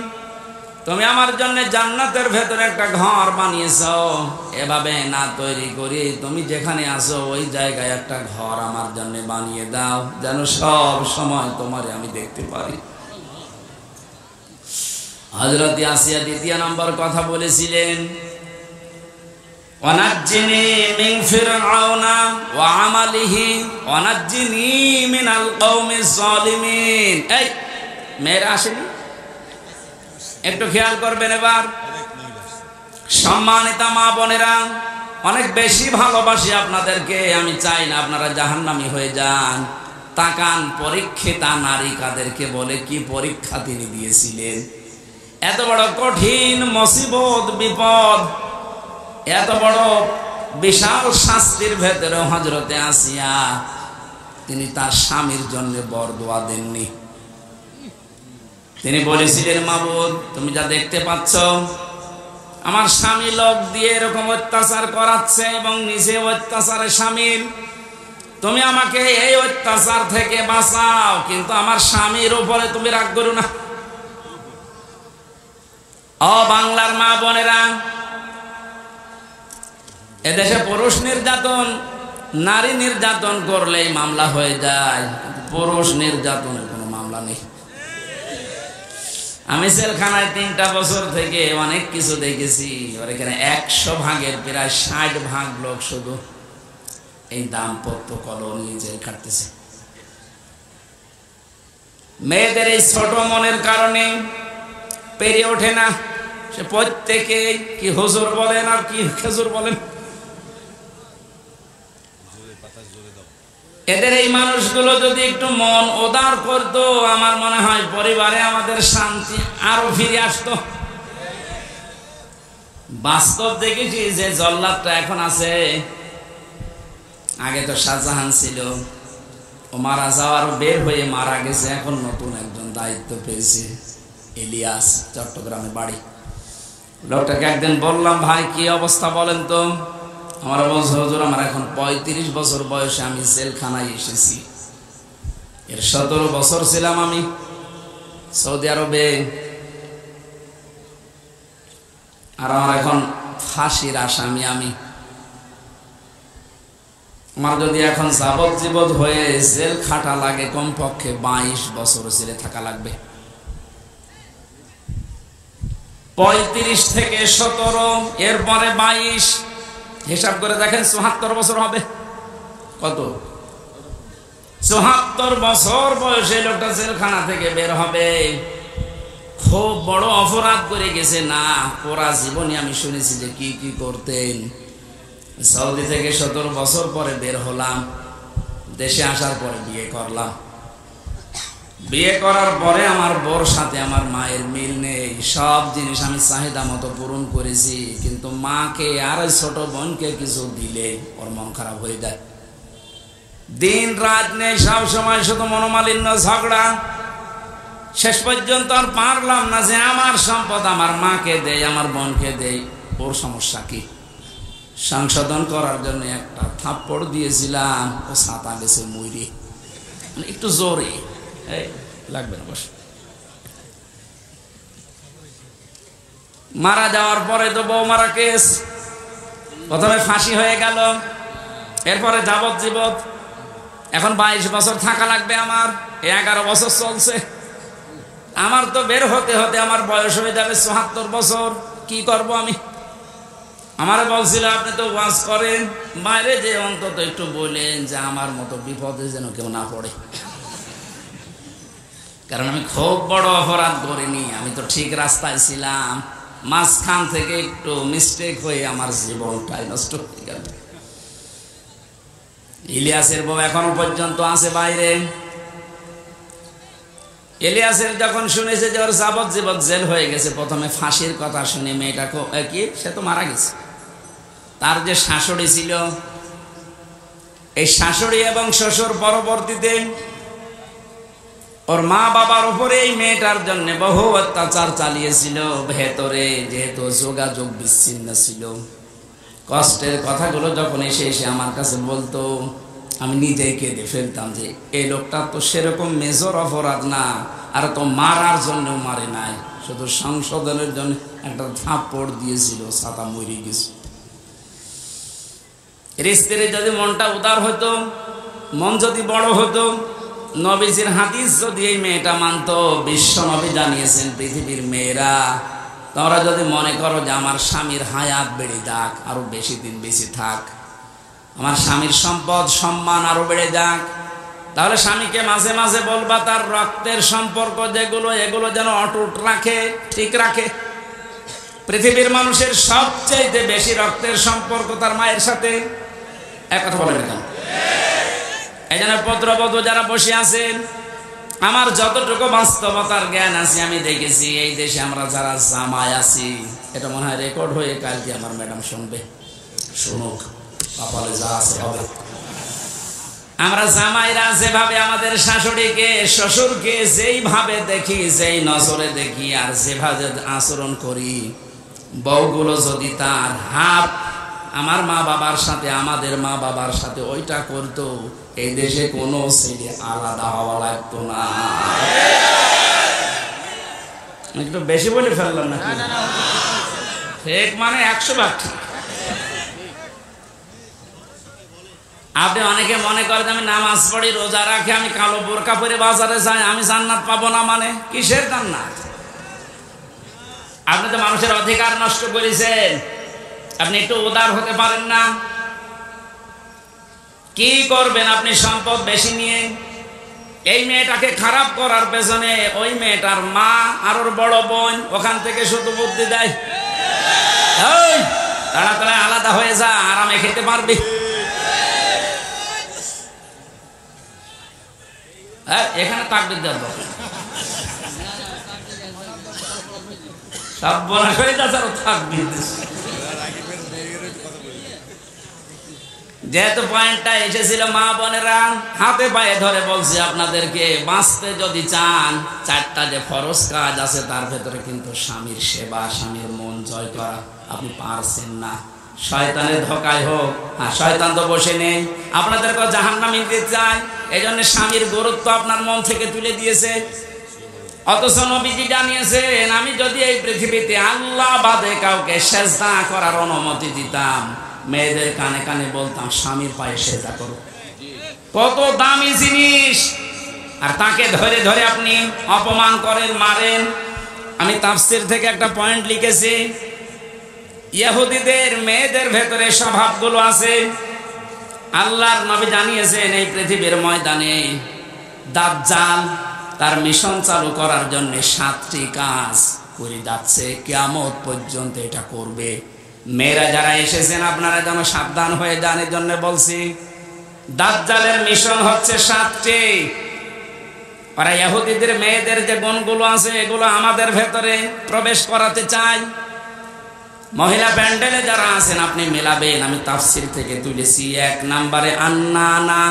তুমি আমার জন্য জান্নাতের ভেতরে একটা ঘর বানিয়েছো, এভাবে না তৈরি করি তুমি যেখানে আছো ওই জায়গায় একটা ঘর আমার জন্য বানিয়ে দাও, যেন সব সময় তোমারে আমি দেখতে পারি। হযরত আসিয়া দ্বিতীয় নম্বর কথা বলেছিলেন, ওয়ানাজ্জিনি মিন ফিরআউনা ওয়া আমালিহি ওয়ানাজ্জিনি মিনাল কওমিজ জালিমিন। এই মেয়েরা আসেনি, একটু খেয়াল করবেন এবার। সম্মানিতা মা বোনেরা, অনেক বেশি ভালোবাসি আপনাদেরকে, আমি চাই না আপনারা জাহান্নামী হয়ে যান। তাকান, পরীক্ষিতা নারী কাদেরকে বলে, কি পরীক্ষা তিনি দিয়েছিলেন। এত বড় কঠিন মুসিবত, বিপদ, এত বড় বিশাল শাস্তির ভেতরে হযরতে আসিয়া তিনি তার স্বামীর জন্য বরদোয়া দেননি। তিনি বলেছিলেন, মাবুদ তুমি যা দেখতে পাচ্ছ, আমার স্বামী লোক দিয়ে এরকম অত্যাচার করাচ্ছে এবং নিজে অত্যাচারে শামিল, তুমি আমাকে এই অত্যাচার থেকে বাঁচাও, কিন্তু আমার স্বামীর উপরে তুমি রাগ করো না। ও বাংলার মা বোনেরা, এদেশে পুরুষ নির্যাতন, নারী নির্যাতন করলেই মামলা হয়ে যায়, পুরুষ নির্যাতনের কোনো মামলা নেই। আমি জেলখানায় 3টা বছর থেকে অনেক কিছু দেখেছি। আর এখানে 100 ভাগের প্রায় 60 ভাগ লোক শুধু এই দাম্পত্য কলহ নিয়ে জেল খাটতেছে। মেয়েদের এই ছোট মনের কারণে পেরে ওঠে না। সে প্রত্যেকে কি হুজুর বলেন আর কি খেজুর বলেন, এদের এই মানুষগুলো যদি একটু মন উদার করতো, আমার মনে হয় পরিবারে আমাদের শান্তি আরো ফিরে আসতো। বাস্তব দেখেছি যে জল্লাদটা এখন আছে, আগে তো শাহজাহান ছিল, ও মারা যাওয়ার বের হয়ে মারা গেছে, এখন নতুন একজন দায়িত্ব পেয়েছে, ইলিয়াস, চট্টগ্রামে বাড়ি। লোকটাকে একদিন বললাম, ভাই কি অবস্থা বলেন তো। আমার বলছে, হুজুর আমার এখন 35 বছর বয়সে আমি জেলখানায় এসেছি, এর 17 বছর ছিলাম আমি সৌদি আরবে, আর আমার এখন ফাঁসির আসামি আমি। আমার যদি এখন যাবজ্জীবন হয়ে জেল খাটা লাগে, কমপক্ষে 22 বছর জেলে থাকা লাগবে। 35 থেকে 17, এরপরে 22, হিসাব করে দেখেন 74 বছর হবে। কত? 74 বছর বয়সে লোকটা জেলখানা থেকে বের হবে। খুব বড় অপরাধ করে গেছে না, পুরা জীবনে আমি শুনেছি যে কি কি করতেন। সৌদি থেকে 17 বছর পরে বের হলাম, দেশে আসার পরে বিয়ে করলাম। বিয়ে করার পরে আমার বোর সাথে আমার মায়ের মিল নেই, সব জিনিস আমি চাহিদা মতো পূরণ করেছি, কিন্তু মাকে আর ছোট বোনকে কিছু দিলে ওর মন খারাপ হয়ে যায়। দিন রাত নেই, সব সময় শুধু মনোমালিন্য, ঝগড়া। শেষ পর্যন্ত আর পারলাম না যে আমার সম্পদ আমার মাকে দেই, আমার বোনকে দেই, ওর সমস্যা কি। সংশোধন করার জন্য একটা থাপ্পড় দিয়েছিলাম, ও ছাতা গেছে মুইরে, একটু জোরে, লাগবে না বস। মারা যাওয়ার পরে তো বউ মারা কেস, প্রথমে ফাঁসি হয়ে গেল, এরপরে যাবজ্জীবন। এখন 22 বছর থাকা লাগবে আমার, 11 বছর চলছে। আমার তো বের হতে হতে আমার বয়স হয়ে যাবে 74 বছর। কি করব আমি? আমার বলছিল, আপনি তো ওয়াজ করেন, বাইরে যে অন্তত একটু বলেন যে আমার মতো বিপদে যেন কেউ না পড়ে, কারণ আমি খুব বড় অপরাধ করিনি, আমি তো ঠিক রাস্তায় ছিলাম, মাঝখান থেকে একটু মিস্টেক হয়ে আমার জীবনটাই নষ্ট হয়ে গেল। ইলিয়াসের বউ এখনো পর্যন্ত আছে বাইরে। ইলিয়াসের যখন শুনেছে যে ওর যাবজ্জীবন জেল হয়ে গেছে, প্রথমে ফাঁসির কথা শুনে মেয়েটা কি, সে তো মারা গেছে, তার যে শাশুড়ি ছিল, এই শাশুড়ি এবং শ্বশুর পরবর্তীতে ওর মা বাবার উপরে এই মেয়েটার জন্য বহু অত্যাচার চালিয়েছিল। ভেতরে যেহেতু যোগাযোগ বিচ্ছিন্ন ছিল, কষ্টের কথাগুলো যখন এসে এসে আমার কাছে বলতো, আমি নিজেই কেঁদে ফেলতাম যে এই লোকটা তো সেরকম মেজর অপরাধ না, আর তো মারার জন্য মারে নাই, শুধু সংশোধনের জন্য একটা থাপ্পড় দিয়েছিল, ছাতা মরে গেছে। স্ত্রীর যদি মনটা উদার হতো, মন যদি বড় হতো, নবীজির হাদিস যদি এই মেয়েটা মানত, বিশ্ব নবী জানিয়েছেন পৃথিবীর মেয়েরা তোমরা যদি মনে করো যে আমার স্বামীর হায়াত বেড়ে যাক, আরো বেশি দিন বেশি থাক, আমার স্বামীর সম্পদ সম্মান আরো বেড়ে যাক, তাহলে স্বামীকে মাঝে মাঝে বলবা তার রক্তের সম্পর্ক যেগুলো এগুলো যেন অটুট রাখে, ঠিক রাখে। পৃথিবীর মানুষের সবচেয়ে বেশি রক্তের সম্পর্ক তার মায়ের সাথে। এক কথা বলেন কেন? এই জন্য পুত্রবধূ যারা বসে আছেন, আমার যতটুকু বাস্তবতার জ্ঞান আছে আমি দেখেছি এই দেশে আমরা যারা জামাই আছি, এটা মনে হয় রেকর্ড হয়ে কালকে আমার ম্যাডাম শুনবে, শুনুক, কপালে যা আছে হবে। আমরা জামাইরা যেভাবে আমাদের শাশুড়িকে শ্বশুরকে যেইভাবে দেখি, যেই নজরে দেখি আর যেভাবে আচরণ করি, বউগুলো যদি তার হাফ আমার মা বাবার সাথে আমাদের মা বাবার সাথে ওইটা করতো, এই দেশে কোনো ছেলে আলাদা হওয়া লাগতো না। একটু বেশি বলে ফেললাম না? ঠিক মানে 100 ভাগ ঠিক। আপনি অনেকে মনে করেন আমি নামাজ পড়ি, রোজা রাখি, আমি কালো বোরকা পরে বাজারে যাই, আমি জান্নাত পাবো না। মানে কিসের জান্নাত? আপনি তো মানুষের অধিকার নষ্ট করেছেন। আপনি একটু উদার হতে পারেন না? কি করবেন আপনি সম্পদ বেশি নিয়ে? এই মেয়েটাকে খারাপ করার পেছনে ওই মেয়েটার মা আর ওর বড় বোন ওখান থেকে শুধু বুদ্ধি দেয়, তাড়াতাড়ি আলাদা হয়ে যা, আরামে খেতে পারবি। এখানে তাকবীর দেওয়ার দরকার, সব বলা হয়ে যাচ্ছে আর তাকবীর দিচ্ছে। যেহেতু পয়েন্টটা এসেছিল, মা বোনেরা হাতে পায়ে ধরে বলছি আপনাদেরকে, বাঁচতে যদি চান 4টা যে ফরজ কাজ আছে তার ভেতরে কিন্তু স্বামীর সেবা, স্বামীর মন জয় করা আপনি পারছেন না। শয়তানের ধোকায় হোক, আর শয়তান তো বসে নেই, আপনাদেরকে জাহান্নামে দিতে চায়। এই জন্য স্বামীর গুরুত্ব আপনার মন থেকে তুলে দিয়েছে। অথচ নবীজি জানিয়েছেন, আমি যদি এই পৃথিবীতে আল্লাহ বাদে কাউকে সেজদা করার অনুমতি দিতাম, মেয়েদের কানে কানে বলতাম স্বামীর পায়ে সেজদা করো। কত দামি জিনিস, আর তাকে ধরে ধরে আপনি অপমান করেন, মারেন। আমি তাফসীর থেকে একটা পয়েন্ট লিখেছি, ইহুদিদের মেয়েদের ভেতরে স্বভাবগুলো আছে। আল্লাহর নবী জানিয়েছেন এই পৃথিবীর ময়দানে দাজ্জাল তার মিশন চালু করার জন্য 7টি কাজ করে যাচ্ছে, কিয়ামত পর্যন্ত এটা করবে। মেয়েরা যারা এসেছেন আপনারা যেন সাবধান হয়ে যান। এই জন্য বলছি, দাজ্জালের মিশন হচ্ছে 7টি। ওরা ইহুদিদের মেয়েদের যে গুণগুলো আছে এগুলো আমাদের ভেতরে প্রবেশ করাতে চায়। মহিলা প্যান্ডেলে যারা আছেন আপনি মেলাবেন, আমি তাফসীর থেকে তুলেছি। 1 নম্বরে আন্নানা।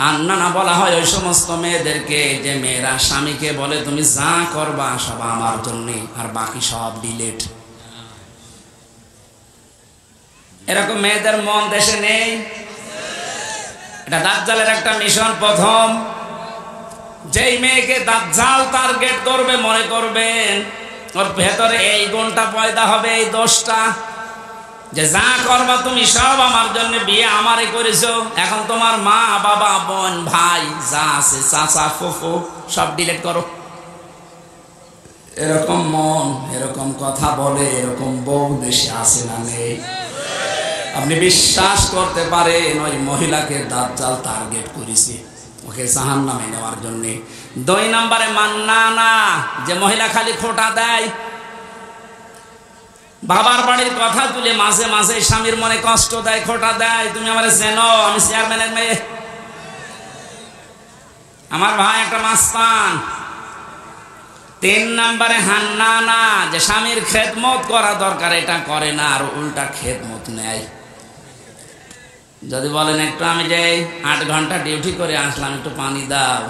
আন্নানা বলা হয় ওই সমস্ত মেয়েদেরকে যে মেয়েরা স্বামীকে বলে তুমি যা করবা সব আমার জন্য, আর বাকি সব ডিলেট। এরকম মেয়েদের মন দেশে নেই। এটা দাজ্জালের একটা মিশন। প্রথম, যেই মেয়েকে দাজ্জাল টার্গেট করবে মনে করবেন ওর ভেতরে এই গুণটা পয়দা হবে, এই দোষটা, যে যা করবা তুমি সব আমার জন্য, বিয়ে আমারে করেছো, এখন তোমার মা বাবা বোন ভাই যা আছে চাচা ফুফু সব ডিলিট করো। এরকম মন, এরকম কথা বলে, এরকম বউ দেশে আছে না নেই? আপনি বিশ্বাস করতে পারেন ওই মহিলাকে দাজ্জাল টার্গেট করেছে, ওকে জাহান্নামে নেওয়ার জন্য। 2 নম্বরে মান্নানা, যে মহিলা খালি খোঁটা দেয়, বাবার বাড়ির কথা তুলে মাঝে মাঝে স্বামীর মনে কষ্ট দেয়, খোঁটা দেয়, তুমি আমার চেনো, আমি চেয়ারম্যানের মেয়ে, আমার ভাই একটা মাস্তান। 3 নম্বরে হান্নানা, যে স্বামীর খেদমত করা দরকার এটা করে না, আর উল্টা খেদমত নেয়। যদি বলেন একটু আমি যাই 8 ঘন্টা ডিউটি করে আসলাম, একটু পানি দাও,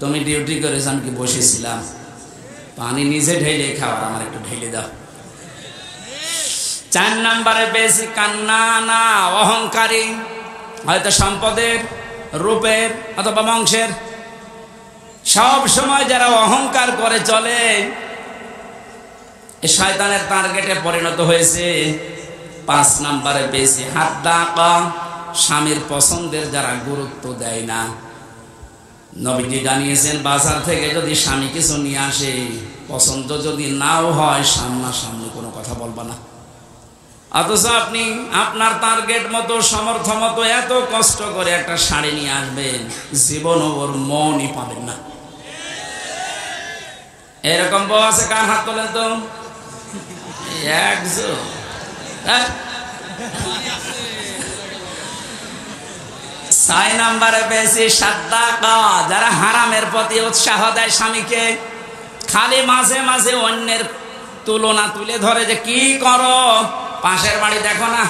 তুমি ডিউটি করেছ আমি কি বসেছিলাম? পানি নিজে ঢেলে খাওয়ার, আমার একটু ঢেলে দাও। 4 নম্বরে বেশি কান্নানা, অহংকারী, হয়তো সম্পদের, রূপের অথবা বংশের। সব সময় যারা অহংকার করে চলে শয়তানের টার্গেটে পরিণত হয়েছে। 5 নম্বরে বেশি হাদ্দাকা, স্বামীর পছন্দের যারা গুরুত্ব দেয় না। নবীজি জানিয়েছেন বাজার থেকে যদি স্বামী কিছু নিয়ে আসে, পছন্দ যদি নাও হয়, সামনাসামনি কোনো কথা বলবা না। অথচ আপনি আপনার টার্গেট মতো, সমর্থ মতো এত কষ্ট করে একটা শাড়ি নিয়ে আসবেন, জীবনও ওর মনই পাবেন না। এরকম বউ আছে? কার হাত তোলেন তো? একজন। হ্যাঁ, 6 নম্বরে বেশি সাদ্দাকা, যারা হারামের প্রতি উৎসাহ দেয় স্বামীকে, খালি মাঝে মাঝে অন্যের তুলনা তুলে ধরে যে কি করো, পাশের বাড়ি দেখো না,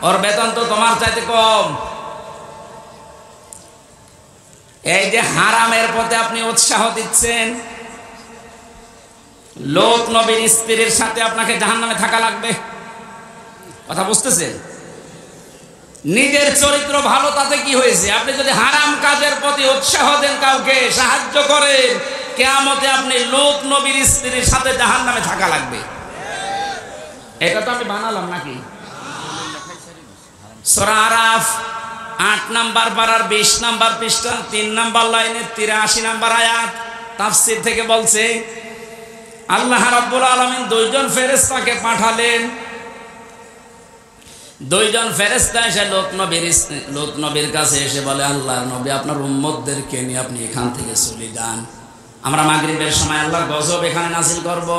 ওর বেতন তো তোমার চাইতে কম। এই যে হারামের প্রতি আপনি উৎসাহ দিচ্ছেন, লূত নবীর স্ত্রীর সাথে আপনাকে জাহান্নামে থাকা লাগবে। কথা বুঝতেছেন? নিজের চরিত্র ভালো, তাতে কি হয়েছে? আপনি যদি হারাম কাজের প্রতি উৎসাহ দেন, কাউকে সাহায্য করেন, কিয়ামতে আপনি লূত নবীর স্ত্রীর সাথে জাহান্নামে থাকা লাগবে। এটা তো আমি বানালাম নাকি? সূরা আরাফ 8 নম্বর পারার 20 নম্বর পৃষ্ঠা 3 নম্বর লাইনে 83 নম্বর আয়াত তাফসীর থেকে বলছে, আল্লাহ রাব্বুল আলামিন 2 জন ফেরেশতাকে পাঠালেন। 2 জন ফেরেশতা এসে লূত নবীর কাছে এসে বলে, আল্লাহর নবী, আপনার উম্মতদেরকে নিয়ে আপনি এখান থেকে চলে যান, আমরা মাগরিবের সময় আল্লাহর গজব এখানে নাযিল করব।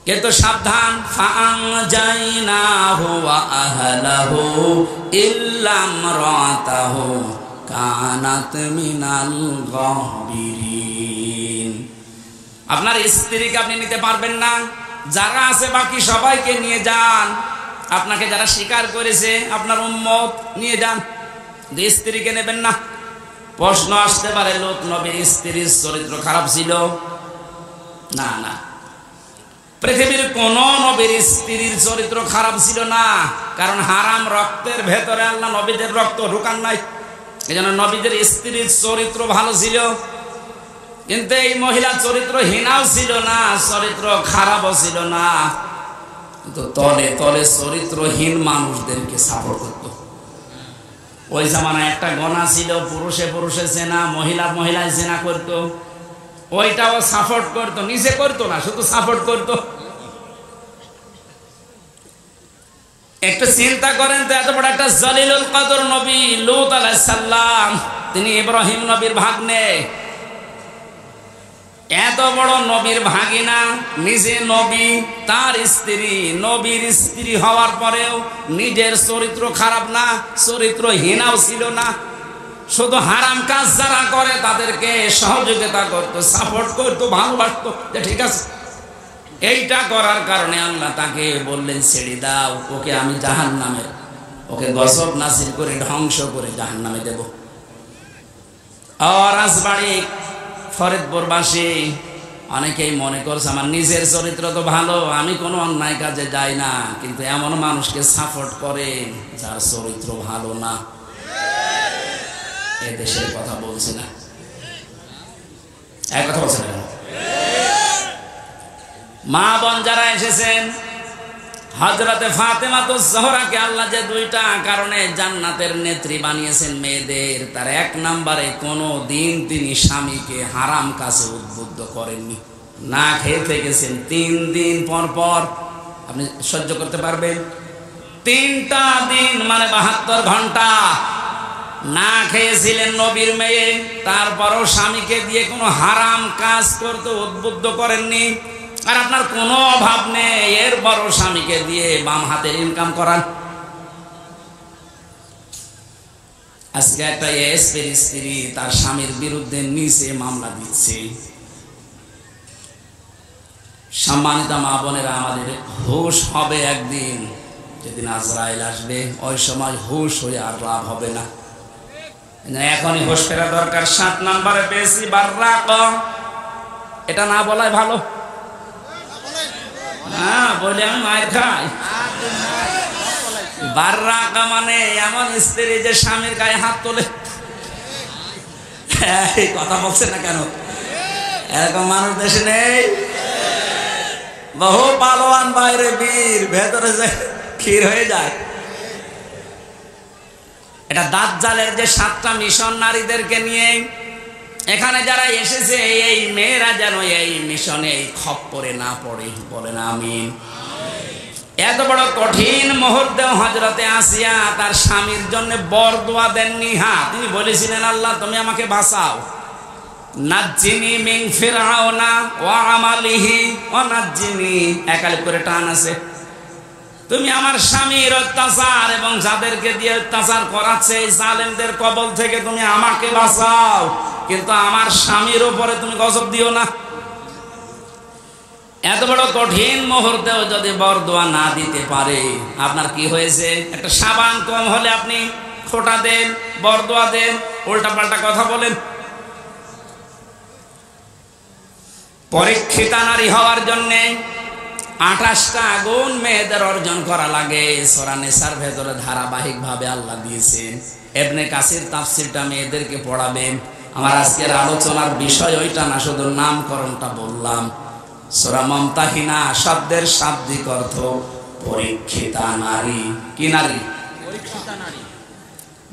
কিন্তু সাবধান, ফাআনজাইনাহু ওয়া আহলাহু ইল্লা ইমরাতাহু কানাত মিনাল গাবিরিন। আপনার স্ত্রীকে আপনি নিতে পারবেন না, যারা আছে বাকি সবাইকে নিয়ে যান। আপনাকে যারা স্বীকার করেছে আপনার উম্মত, নিয়ে যান, স্ত্রীকে নেবেন না। প্রশ্ন আসতে পারে, লূত নবীর স্ত্রীর চরিত্র খারাপ ছিল? না না, পৃথিবীর কোন নবীর স্ত্রীর চরিত্র খারাপ ছিল না, কারণ হারাম রক্তের ভেতরে আল্লাহ নবীদের রক্ত ঢুকান নাই। এই জন্য নবীদের স্ত্রীর চরিত্র ভালো ছিল। কিন্তু এই মহিলা চরিত্রহীনাও ছিল না, চরিত্র খারাপও ছিল না, কিন্তু তলে তলে চরিত্রহীন মানুষদেরকে সাপোর্ট করত। ওই জামানায় একটা গণা ছিল, পুরুষে পুরুষে জেনা, মহিলা মহিলায় জেনা করত, ওইটাও সাপোর্ট করত, নিজে করতো না, শুধু সাপোর্ট করত। একটু চিন্তা করেন তো, এত বড় একটা জলিলুল কদর নবী লূত আলাইহিস সালাম, তিনি ইব্রাহিম নবীর ভাগ্নে, এত বড় নবীর ভাগিনা, নিজে নবী, তার স্ত্রী নবীর স্ত্রী হওয়ার পরেও নিজের চরিত্র খারাপ না, চরিত্রহীনাও ছিল না। শুধু হারাম কাজ যারা করে তাদেরকে সহযোগিতা করতো, সাপোর্ট করতো, ভালোবাসতো, যে ঠিক আছে। এইটা করার কারণে আল্লাহ তাকে বললেন, ছেড়ে দাও, ওকে আমি জাহান্নামে, ওকে গজব নাযিল করে ধ্বংস করে জাহান্নামে দেব। আর রাজবাড়ি ফরিদপুরবাসী অনেকেই মনে করছে আমার নিজের চরিত্র তো ভালো, আমি কোনো অন্যায় কাজে যাই না, কিন্তু এমন মানুষকে সাপোর্ট করে যার চরিত্র ভালো না। এ দেশের কথা বলছি না, এক কথা বলছে না। মা বোন যারা এসেছেন, হযরতে ফাতেমাতুজ জোহরাকে আল্লাহ যে 2টা কারণে জান্নাতের নেত্রী বানিয়েছেন মেয়েদের, তার 1 নম্বরে কোনো দিন তিনি স্বামীকে হারাম কাজে উদ্বুদ্ধ করেননি। না খেয়ে থেকেছেন 3 দিন পর পর। আপনি সহ্য করতে পারবেন? 3টা দিন মানে 72 ঘন্টা না খেয়েছিলেন নবীর মেয়ে, তারপরও স্বামীকে দিয়ে কোনো হারাম কাজ করতে উদ্বুদ্ধ করেননি। আর আপনার কোনো অভাব নেই, এরপরও স্বামীকে দিয়ে বাম হাতের ইনকাম করান। আজকে একটা এসপির স্ত্রী তার স্বামীর বিরুদ্ধে নিচে মামলা দিচ্ছে। সম্মানিত মা বোনেরা, আমাদের হুঁশ হবে একদিন, যেদিন আজরাইল আসবে, ওই সময় হুঁশ হয়ে আর লাভ হবে না। এখনই হুঁশ ফেরা দরকার। 7 নম্বরে বেশি বাররাক, এটা না বলাই ভালো। হ্যাঁ, বলে আমি মায়ের খাই। বাররাকা মানে এমন স্ত্রী যে স্বামীর গায়ে হাত তোলে। এই কথা বলছে না কেন? এরকম মানুষ দেশে নেই? বহু পালোয়ান বাইরে বীর, ভেতরে যায় ক্ষীর হয়ে যায়। এটা দাজ্জালের যে 7টা মিশন নারীদেরকে নিয়ে, এখানে যারা এসেছে এই মেয়েরা যেন এই মিশনে এই খপ্পরে না পড়ে, বলেন আমিন। এত বড় কঠিন মুহূর্তে হযরতে আসিয়া তার স্বামীর জন্য বরদোয়া দেননি। হ্যাঁ, তিনি বলেছিলেন, আল্লাহ তুমি আমাকে বাঁচাও, নাজ্জিনি মিন ফিরআউনা ওয়া আমালিহি ওয়া নাজ্জিনি, একালে করে টান আছে, তুমি আমার স্বামীর অত্যাচার এবং যাদেরকে দিয়ে অত্যাচার করাচ্ছে এই জালেমদের কবল থেকে তুমি আমাকে বাঁচাও, কিন্তু আমার স্বামীর উপরে তুমি গজব দিও না। এত বড় কঠিন মুহূর্তেও যদি বরদোয়া না দিতে পারে, আপনার কি হয়েছে? একটা সাবান কম হলে আপনি খোঁটা দেন, বরদোয়া দেন, উল্টা পাল্টা কথা বলেন। পরীক্ষিতা নারী হওয়ার জন্যে 28টা গুণ মেয়েদের অর্জন করা লাগে। সূরা নিসার ভেতরে ধারাবাহিকভাবে আল্লাহ দিয়েছেন। ইবনে কাসির তাফসীরটা মেয়েদেরকে পড়াবেন। আমার আজকের আলোচনার বিষয় ওইটা না, শুধু নামকরণটা বললাম। সূরা মুমতাহিনা শব্দের শাব্দিক অর্থ পরীক্ষিতা নারী। কি নারী? পরীক্ষিতা নারী।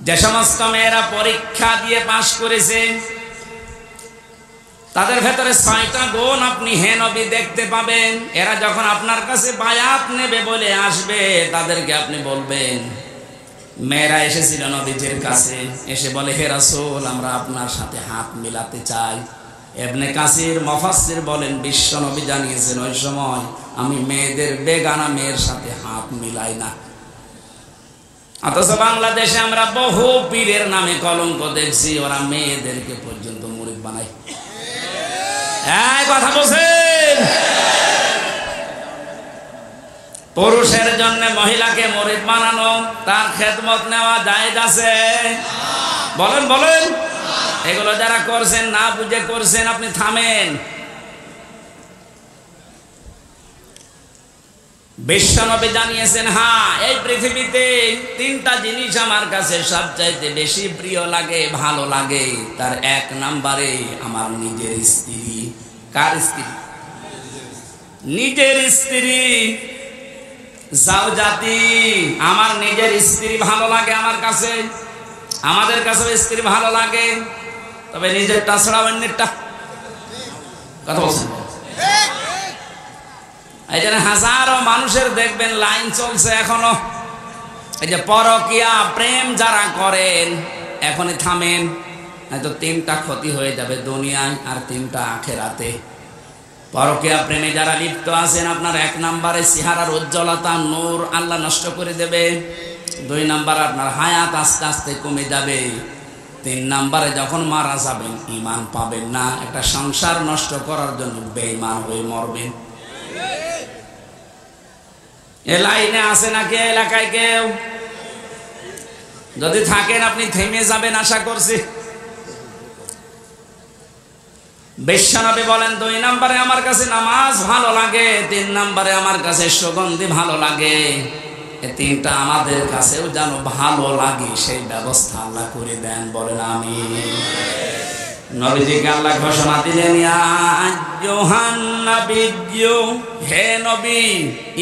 যে সমস্ত মেয়েরা পরীক্ষা দিয়ে পাশ করেছে তাদের ভেতরে 6টা গুণ আপনি হে নবী দেখতে পাবেন। এরা যখন আপনার কাছে বায়াত নেবে বলে আসবে, তাদেরকে আপনি বলবেন, মেয়েরা এসেছিল নবীজির কাছে, এসে বলে, হে রাসূল আমরা আপনার সাথে হাত মিলাতে চাই। ইবনে কাসির মুফাসসির বলেন, বিশ্ব নবী জানিয়েছেন ওই সময় আমি মেয়েদের বেগানা মেয়ের সাথে হাত মিলাই না। অথচ বাংলাদেশে আমরা বহু পীরের নামে কলঙ্ক দেখছি, ওরা মেয়েদেরকে পর্যন্ত মুরিদ বানায়। এই কথা বলছেন? পুরুষের জন্য মহিলাকে মুরিদ বানানো, তার খেদমত নেওয়া জায়েজ আছে? বলেন বলেন। এগুলো যারা করছেন না বুঝে করছেন, আপনি থামেন। বিশ্বনবী জানিয়েছেন, হ্যাঁ এই পৃথিবীতে 3টা জিনিস আমার কাছে সবচাইতে বেশি প্রিয় লাগে, ভালো লাগে। তার 1 নম্বরে আমার নিজের স্ত্রী। কার স্ত্রী? নিজের স্ত্রী, জাওজাতি। আমার নিজের স্ত্রী ভালো লাগে আমার কাছে, আমাদের কাছে স্ত্রী ভালো লাগে, তবে নিজেরটা ছাড়া অন্যেরটা। কথা বলছেন? এই জন্য হাজারো মানুষের দেখবেন লাইন চলছে এখনো। এই যে পরকিয়া প্রেম যারা করেন, এখনই থামেন, হয়তো 3টা ক্ষতি হয়ে যাবে দুনিয়ায় আর 3টা আখেরাতে। পরকিয়া প্রেমে যারা লিপ্ত আছেন, আপনার 1 নম্বরে চেহারার উজ্জ্বলতা নূর আল্লাহ নষ্ট করে দেবে। 2 নম্বর আপনার হায়াত আস্তে আস্তে কমে যাবে। 3 নম্বরে যখন মারা যাবেন ঈমান পাবেন না। একটা সংসার নষ্ট করার জন্য বেঈমান হয়ে মরবেন। এ লাইনে আছে নাকি এলাকায় কেউ? যদি থাকেন আপনি থেমে যাবেন আশা করছি। বিশ্বনবী বলেন, 2 নম্বরে আমার কাছে নামাজ ভালো লাগে, 3 নম্বরে আমার কাছে সুগন্ধি ভালো লাগে। এই 3টা আমাদের কাছেও যেন ভালো লাগে, সেই ব্যবস্থা আল্লাহ করে দেন। বলেন আমিন। নবীজিকে আল্লাহ ঘোষণা দিলেন, ইয়া আইয়ুহান নাবিয়্যু, হে নবী,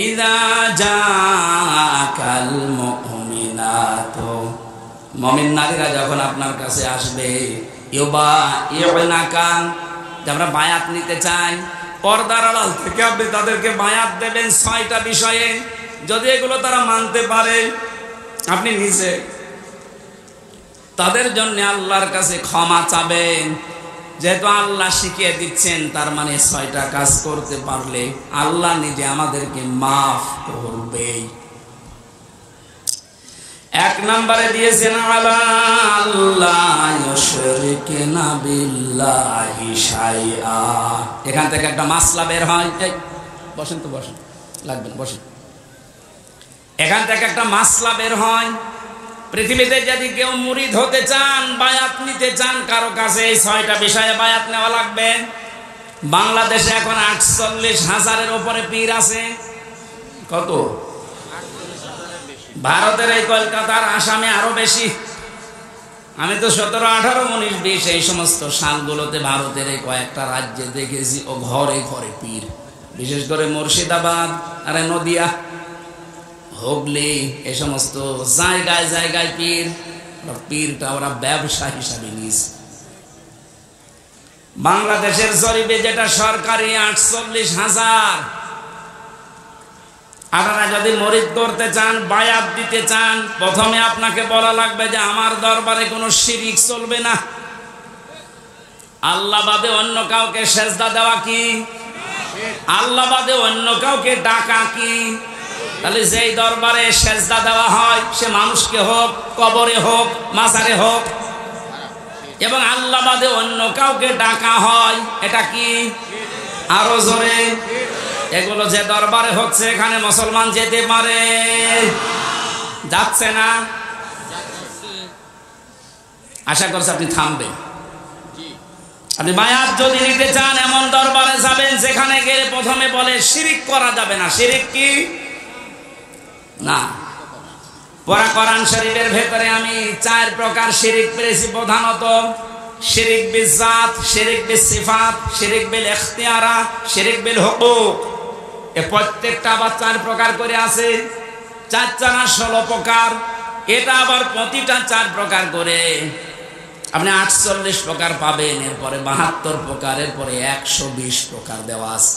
ইযা জাকাল মুমিনাতু, মুমিন নারীরা যখন আপনার কাছে আসবে, ইউবাইউনাকা, আমরা বায়াত নিতে চাই, পর্দার আড়াল থেকে আপনি তাদেরকে বায়াত দেবেন 6টা বিষয়ে। যদি এগুলো তারা মানতে পারে, আপনি নিজে তাদের জন্য আল্লাহর কাছে ক্ষমা চাবেন। যেহেতু আল্লাহ শিখিয়ে দিচ্ছেন, তার মানে 6টা কাজ করতে পারলে আল্লাহ নিজে আমাদেরকে মাফ করবে। 1 নম্বরে দিয়েছেন, আলা আল্লাহ ইউশরিকুনা বিল্লাহি শাইআ। এখান থেকে একটা মাসলা বের হয়। বসেন তো, বসেন, লাগবে না, বসেন। এখান থেকে একটা মাসলা বের হয়। পৃথিবীতে যদি কেউ মুরিদ হতে চান, বায়াত নিতে চান কারো কাছে, এই 6টা বিষয়ে বায়াত নেওয়া লাগবে। বাংলাদেশে এখন 48,000-এর উপরে পীর আছে। কত? ভারতের এই কলকাতার, আসামে আরো বেশি। আমি তো 17, 18, 19, 20 এই সমস্ত সালগুলোতে ভারতের এই কয়েকটা রাজ্যে দেখেছি ও ঘরে ঘরে পীর। বিশেষ করে মুর্শিদাবাদ আর নদিয়া, হুগলি, এই সমস্ত জায়গায় জায়গায় পীর। পীরটা ওরা ব্যবসা হিসাবে নিয়েছে। বাংলাদেশের জরিপে যেটা সরকারি 48,000। আপনারা যদি মরিদ করতে চান, বায়াত দিতে চান, প্রথমে আপনাকে বলা লাগবে যে আমার দরবারে কোনো শিরিক চলবে না। আল্লাহ বাদে অন্য কাউকে সেজদা দেওয়া কি? আল্লাহ বাদে অন্য কাউকে ডাকা কি? তাহলে যেই দরবারে সেজদা দেওয়া হয় সে মানুষকে হোক, কবরে হোক, মাজারে হোক, এবং আল্লাহ বাদে অন্য কাউকে ডাকা হয়, এটা কি? আরো জোরে। এগুলো যে দরবারে হচ্ছে এখানে মুসলমান যেতে পারে? যাচ্ছে না? আশা করছি আপনি থামবেন। আপনি বায়াত যদি নিতে চান এমন দরবারে যাবেন যেখানে গেলে প্রথমে বলে শিরিক করা যাবে না। শিরিক কি? না। পরা কোরআন শরীফের ভেতরে আমি 4 প্রকার শিরিক পেয়েছি প্রধানত। শিরিক বিল জাত, শিরিক বিল সিফাত, শিরিক বিল ইখতিয়ারা, শিরিক বিল হুকুক। এ প্রত্যেকটা আবার 4 প্রকার করে আছে। 4 না 16 প্রকার। এটা আবার প্রতিটা 4 প্রকার করে আপনি 48 প্রকার পাবেন। এরপরে 72 প্রকার, এরপরে 120 প্রকার দেওয়া আছে।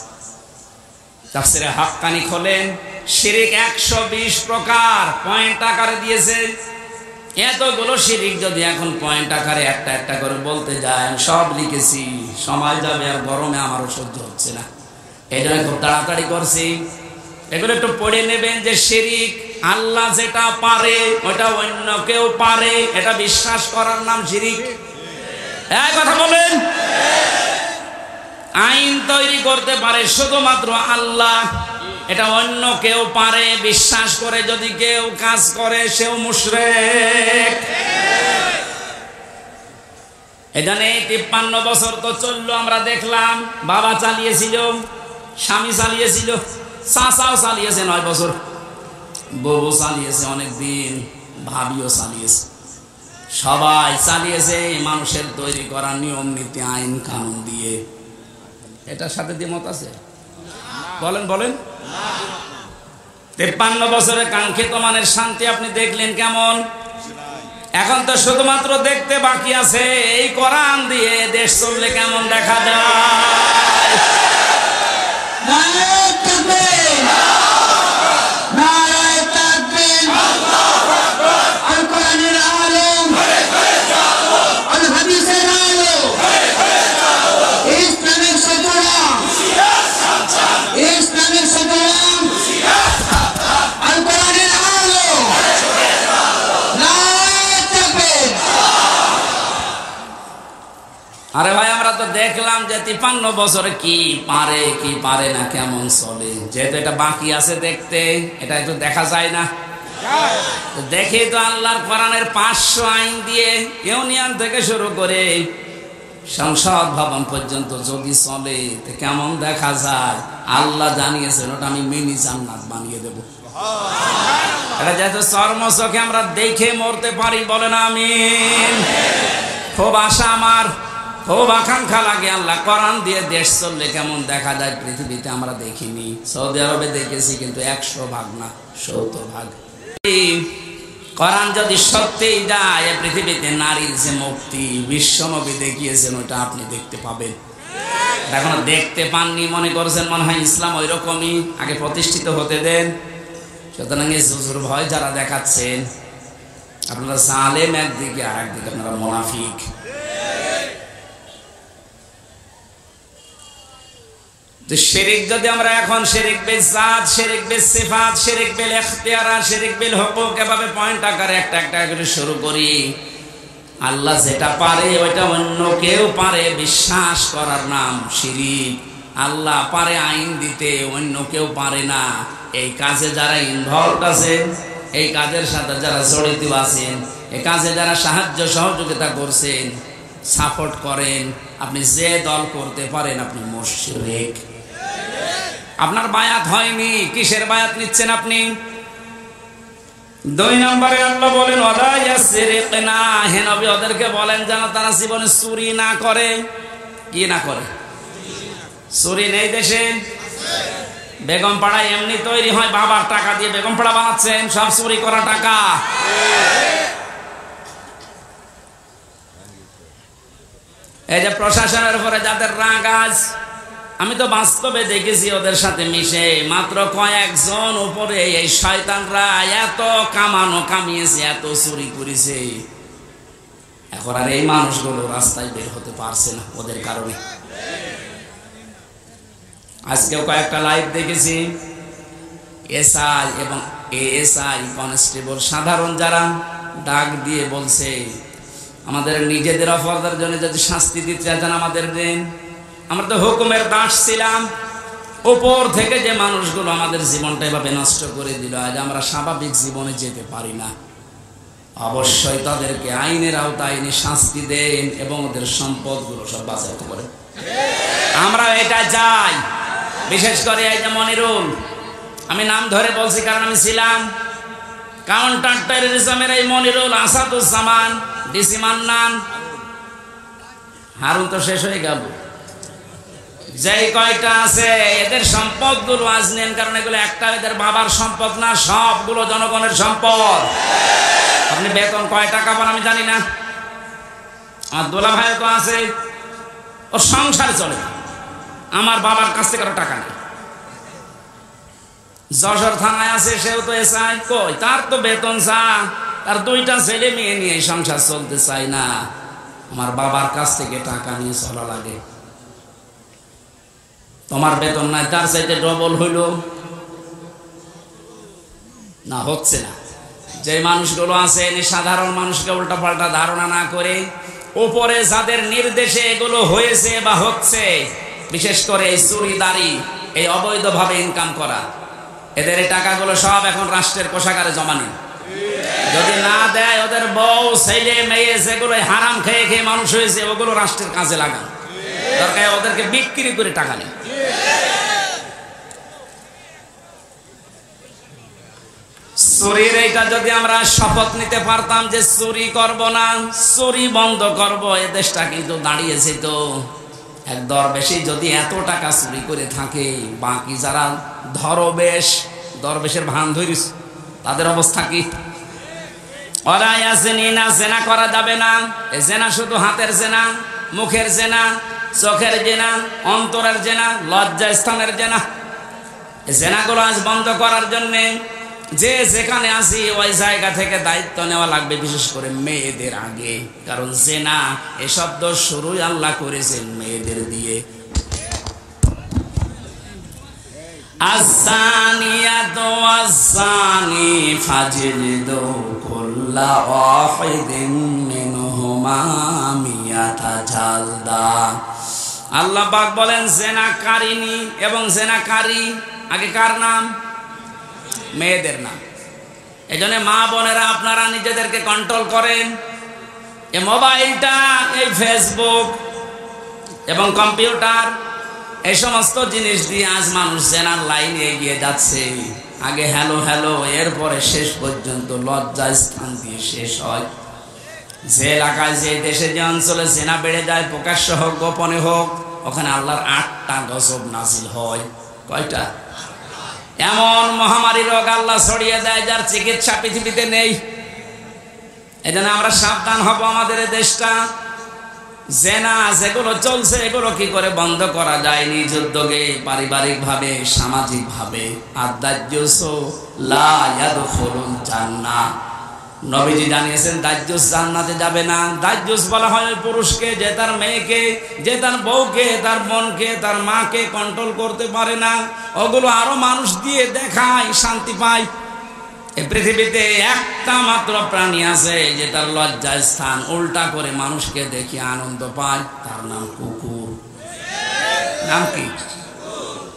তাফসীরে হাক্কানি খোলেন, শিরিক 120 প্রকার পয়েন্ট আকারে দিয়েছে। এতগুলো শিরিক যদি এখন পয়েন্ট আকারে একটা একটা করে বলতে যায়, সব লিখেছি, সময় যাবে আর গরমে আমারও সহ্য হচ্ছে না, এই জন্য খুব তাড়াতাড়ি করছি। এগুলো একটু পড়ে নেবেন যে শিরিক আল্লাহ যেটা পারে ওটা অন্য কেউ পারে, এটা বিশ্বাস করার নাম শিরিক। এক কথা বলেন। আইন তৈরি করতে পারে শুধুমাত্র আল্লাহ, এটা অন্য কেউ পারে বিশ্বাস করে যদি কেউ কাজ করে সেও মুশরিক। এখানে 53 বছর তো চললো, আমরা দেখলাম। বাবা চালিয়েছিল, স্বামী চালিয়েছিল, চাচাও চালিয়েছে 9 বছর, বউ চালিয়েছে অনেক দিন, ভাবিও চালিয়েছে, সবাই চালিয়েছে মানুষের তৈরি করা নিয়ম নীতি আইন কানুন দিয়ে। এটার সাথে দ্বিমত আছে? বলেন বলেন। 53 বছরের কাঙ্ক্ষিত মানের শান্তি আপনি দেখলেন কেমন? এখন তো শুধুমাত্র দেখতে বাকি আছে এই কোরআন দিয়ে দেশ চললে কেমন দেখা যায়। আরে ভাই, আমরা তো দেখলাম যে 53 বছরে কি পারে না, কেমন চলে। যেহেতু এটা বাকি আছে দেখতে, এটা একটু দেখা যায় না? দেখে তো আল্লাহর কোরআনের 500 আইন দিয়ে ইউনিয়ন থেকে শুরু করে সংসদ ভবন পর্যন্ত যদি চলে তো কেমন দেখা যায়। আল্লাহ জানিয়েছেন ওটা আমি মিনি জান্নাত বানিয়ে দেব। এটা যেহেতু চর্মচোখে আমরা দেখে মরতে পারি, বলেন আমিন। খুব আশা আমার, খুব আকাঙ্ক্ষা লাগে আল্লাহ কোরআন দিয়ে দেশ চললে কেমন দেখা যায়। পৃথিবীতে আমরা দেখিনি, সৌদি আরবে দেখেছি, কিন্তু 100 ভাগ না 70 ভাগ। কোরআন যদি সত্যিই যায় পৃথিবীতে নারীর যে মুক্তি বিশ্বনবী দেখিয়েছেন ওটা আপনি দেখতে পাবেন। এখনো দেখতে পাননি, মনে করছেন মনে হয় ইসলাম ওই রকমই, আগে প্রতিষ্ঠিত হতে দেন। সুতরাং এই জুজুর ভয় যারা দেখাচ্ছেন আপনারা জালেম একদিকে, আর একদিকে আপনারা মুনাফিক। শিরিক যদি আমরা এখন শিরিক বিল জাত, শিরিক বিল সিফাত, শিরিক বিল ইখতিয়ারা, শিরিক বিল হুকুক এভাবে পয়েন্ট আকারে একটা একটা করে শুরু করি, আল্লাহ যেটা পারে ওইটা অন্য কেউ পারে বিশ্বাস করার নাম শিরিক। আল্লাহ পারে আইন দিতে, অন্য কেউ পারে না। এই কাজে যারা ইনভলভ আছেন, এই কাজের সাথে যারা জড়িত আছেন, এই কাজে যারা সাহায্য সহযোগিতা করছেন, সাপোর্ট করেন, আপনি যে দল করতে পারেন আপনি মুশরিক। আপনার বায়াত হয়নি, কিসের বায়াত নিচ্ছেন আপনি? 2 নম্বরে আল্লাহ বলেন ওয়ালা ইয়াসরিকনা, হে নবী ওদেরকে বলেন যেন তারা জীবনে চুরি না করে। কি না করে? চুরি নেই দেশে? বেগম পাড়া এমনি তৈরি হয়, বাবার টাকা দিয়ে বেগম পাড়া বানাচ্ছেন, সব চুরি করা টাকা। এই যে প্রশাসনের উপরে যাদের রাগ আজ, আমি তো বাস্তবে দেখেছি ওদের সাথে মিশে, মাত্র কয়েকজন উপরে এই শয়তানরা এত কামিয়েছে, এত চুরি করেছে, এখন আর এই মানুষগুলো রাস্তায় বের হতে পারছে না ওদের কারণে। আজকেও কয়েকটা লাইভ দেখেছি, এসআই এবং এএসআই কনস্টেবল সাধারণ যারা ডাক দিয়ে বলছে আমাদের নিজেদের অপরাধের জন্য যদি শাস্তি দিতে চান আমাদের দিন, আমরা তো হুকুমের দাস ছিলাম, উপর থেকে যে মানুষগুলো আমাদের জীবনটা এভাবে নষ্ট করে দিল, আজ আমরা স্বাভাবিক জীবনে যেতে পারি না। অবশ্যই তাদেরকে আইনের আওতায় এনে শাস্তি দেন এবং ওদের সম্পদগুলো সব বাঁচাতে পারে। আমরা এটা চাই। বিশেষ করে এই যে মনিরুল, আমি নাম ধরে বলছি কারণ আমি ছিলাম কাউন্টার টেররিজমের এই মনিরুল, আসাদুজ্জামান, ডিসি মান্নান, হারুন তো শেষ হয়ে গেল, যেই কয়টা আছে এদের সম্পদগুলো আজ নেন, কারণ এগুলো একটা এদের বাবার সম্পদ না, সবগুলো জনগণের সম্পদ। আপনি বেতন কয় টাকা পান আমি জানি না, আমার দোলা ভাই তো আছে, ওর সংসার চলে, আমার বাবার কাছ থেকে টাকা নেই। যশোর থানায় আছে, সেও তো এসআই, কই তার তো বেতন চা, তার দুইটা ছেলে মেয়ে নিয়ে সংসার চলতে চাই না, আমার বাবার কাছ থেকে টাকা নিয়ে চলা লাগে। তোমার বেতন নাই, তার চাইতে ডবল হইল না, হচ্ছে না। যে মানুষগুলো আছে সাধারণ মানুষকে উল্টা পাল্টা ধারণা না করে, উপরে যাদের নির্দেশে এগুলো হয়েছে বা হচ্ছে, বিশেষ করে এই চুরিদারি, এই অবৈধভাবে ইনকাম করা, এদের এই টাকাগুলো সব এখন রাষ্ট্রের কোষাগারে জমা নেই। যদি না দেয়, ওদের বউ ছেলে মেয়ে যেগুলো হারাম খেয়ে খেয়ে মানুষ হয়েছে, ওগুলো রাষ্ট্রের কাজে লাগান, দরকার ওদেরকে বিক্রি করে টাকা নেই। চুরির এইটা যদি আমরা শপথ নিতে পারতাম যে চুরি করব না, চুরি বন্ধ করব, এ দেশটা কিন্তু দাঁড়িয়েছে। তো এক দরবেশই যদি এত টাকা চুরি করে থাকে, বাকি যারা দরবেশের ভান ধরিস, তাদের অবস্থা কি? ওরা ইয়াসিনা, জেনা করা যাবে না। এই জেনা শুধু হাতের জেনা, মুখের জেনা, চোখের জেনা, অন্তরের জেনা, লজ্জা স্থানের জেনা। এই জেনাগুলো আজ বন্ধ করার জন্য যে যেখানে আসি ওই জায়গা থেকে দায়িত্ব নেওয়া লাগবে, বিশেষ করে মেয়েদের আগে, কারণ জেনা এ শব্দ শুরুই আল্লাহ করেছেন মেয়েদের দিয়ে। আযানিয়াতু ওয়াযানি ফাজলিদু কুল্লা ওয়াহিদিন মিনহুমা মিয়াতা জালদা। আল্লাহ পাক বলেন জেনাকারিনী এবং জেনাকারী, আগে কার নাম? মেয়েদের নাম। এজন্য মা বোনেরা আপনারা নিজেদেরকে কন্ট্রোল করেন। এই মোবাইলটা, এই ফেসবুক এবং কম্পিউটার, এই সমস্ত জিনিস দিয়ে আজ মানুষ জেনার লাইনে এগিয়ে যাচ্ছে। আগে হ্যালো হ্যালো, এরপরে শেষ পর্যন্ত লজ্জা স্থান দিয়ে শেষ হয়। যে এলাকায়, যে দেশে, যে অঞ্চলে জেনা বেড়ে যায়, প্রকাশ্য হোক গোপনে হোক, ওখানে আল্লাহর 8টা গজব নাজিল হয়। কয়টা? এমন মহামারী রোগ আল্লাহ ছড়িয়ে দেয় যার চিকিৎসা পৃথিবীতে নেই। এজন্য আমরা সাবধান হব। আমাদের এই দেশটা জেনা যেগুলো চলছে, এগুলো কি করে বন্ধ করা যায় নিজ উদ্যোগে, পারিবারিক ভাবে, সামাজিক ভাবে। আর দাজ্জুস লা ইয়াদখুলুল জান্নাহ, নবীজি জানিয়েছেন দাজ্জুস জান্নাতে যাবে না। দাজ্জুস বলা হয় ওই পুরুষকে যে তার মেয়েকে, যে তার বউকে, তার বোনকে, তার মাকে কন্ট্রোল করতে পারে না। ওগুলো আরো মানুষ দিয়ে দেখায়, শান্তি পায়। এই পৃথিবীতে একটা মাত্র প্রাণী আছে যে তার লজ্জা স্থান উল্টা করে মানুষকে দেখে আনন্দ পায়, তার নাম কুকুর। নাম কি?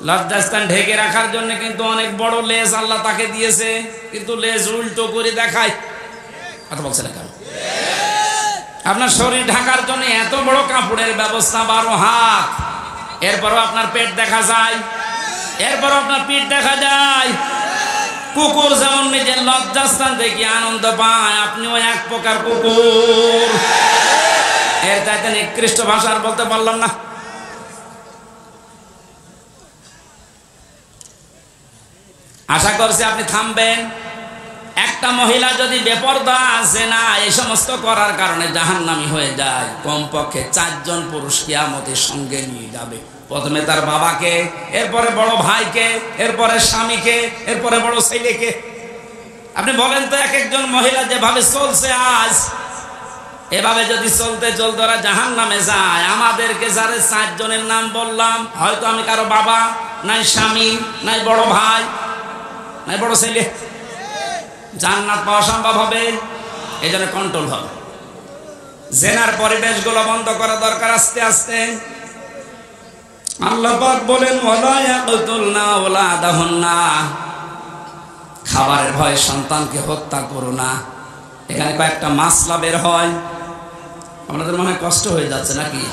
লজ্জা স্থান ঢেকে রাখার জন্য কিন্তু অনেক বড় লেজ আল্লাহ তাকে দিয়েছে, কিন্তু লেজ উল্টো করে দেখায়। কথা বলছে না কেন? আপনার শরীর ঢাকার জন্য এত বড় কাপড়ের ব্যবস্থা, 12 হাত, এরপরও আপনার পেট দেখা যায়, এরপরও আপনার পিঠ দেখা যায়। কুকুর যেমন নিজের লজ্জাস্থান দেখে আনন্দ পায়, আপনিও এক প্রকার কুকুর। এর চাইতে নিকৃষ্ট ভাষা আর বলতে পারলাম না। আশা করছি আপনি থামবেন। একটা মহিলা যদি বেপরদা জিনা এই সমস্ত করার কারণে জাহান্নামী হয়ে যায়, কমপক্ষে 4 জন পুরুষ কিয়ামতের সঙ্গে নিয়ে যাবে। প্রথমে তার বাবাকে, এরপরে বড় ভাইকে, এরপরে স্বামীকে, এরপরে বড় ছেলেকে। আপনি বলেন তো, এক একজন মহিলা যেভাবে চলছে আজ, এভাবে যদি চলতে চলতে ওরা জাহান্নামে যায়, আমাদেরকে যারা 4 জনের নাম বললাম, হয়তো আমি কারো বাবা, নাই স্বামী, নাই বড় ভাই, নাই বড় ছেলে, জান্নাত পাওয়া সম্ভব হবে? এই জন্য কন্ট্রোল হবে। জেনার পরিবেশগুলো বন্ধ করা দরকার আস্তে আস্তে। আল্লাহ পাক বলেন, ওয়ালা ইয়াকতুলনা ওয়ালাদাহুন্না, খাবারের ভয়ে সন্তানকে হত্যা করো না। এখানে কয়েকটা মাসলা বের হয়। আপনাদের মনে হয় কষ্ট হয়ে যাচ্ছে নাকি?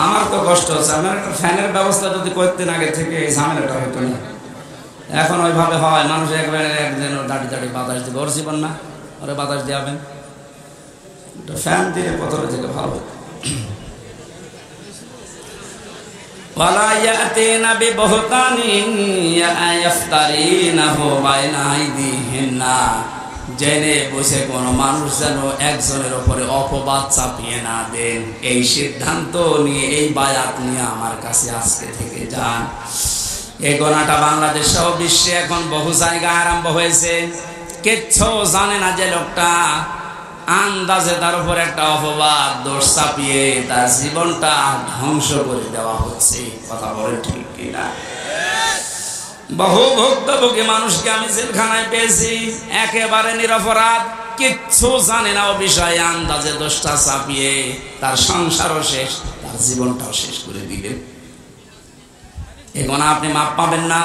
আমার তো কষ্ট হচ্ছে। আমার একটা ফ্যানের ব্যবস্থা যদি করতেন আগে থেকে, এই ঝামেলাটা হতো না। এখন ওইভাবে হয়, মানুষ একবারে একজন দাঁড়ি দাঁড়ি বাতাস দিবে, ওর জীবন না, ওরা বাতাস দিয়াবেন, ফ্যান দিয়ে প্রথমে থেকে ভালো। ওয়ালা ইয়াতিনা বিবহতানিন ইয়াফতারিনাহু বাইনা আইদিহিন্না, জেনে বসে কোনো মানুষ যেন একজনের উপরে অপবাদ চাপিয়ে না দেন। এই সিদ্ধান্ত নিয়ে, এই বায়াত নিয়ে আমার কাছে আজকে থেকে যান। এই গোনাটা বাংলাদেশ সহ বিশ্বে এখন বহু জায়গায় আরম্ভ হয়েছে। কিচ্ছু জানে না যে লোকটা, আন্দাজে তার উপর একটা অপবাদ দোষ চাপিয়ে তার জীবনটা ধ্বংস করে দেওয়া হচ্ছে। কথা বলে ঠিক কিনা? বহু ভুক্তভোগী মানুষকে আমি জেলখানায় পেয়েছি, একেবারে নিরপরাধ, কিচ্ছু জানে না ও বিষয়ে, আন্দাজে দোষটা চাপিয়ে তার সংসারও শেষ, তার জীবনটাও শেষ করে দিলেন। এই গুনাহ আপনি মাপ পাবেন না।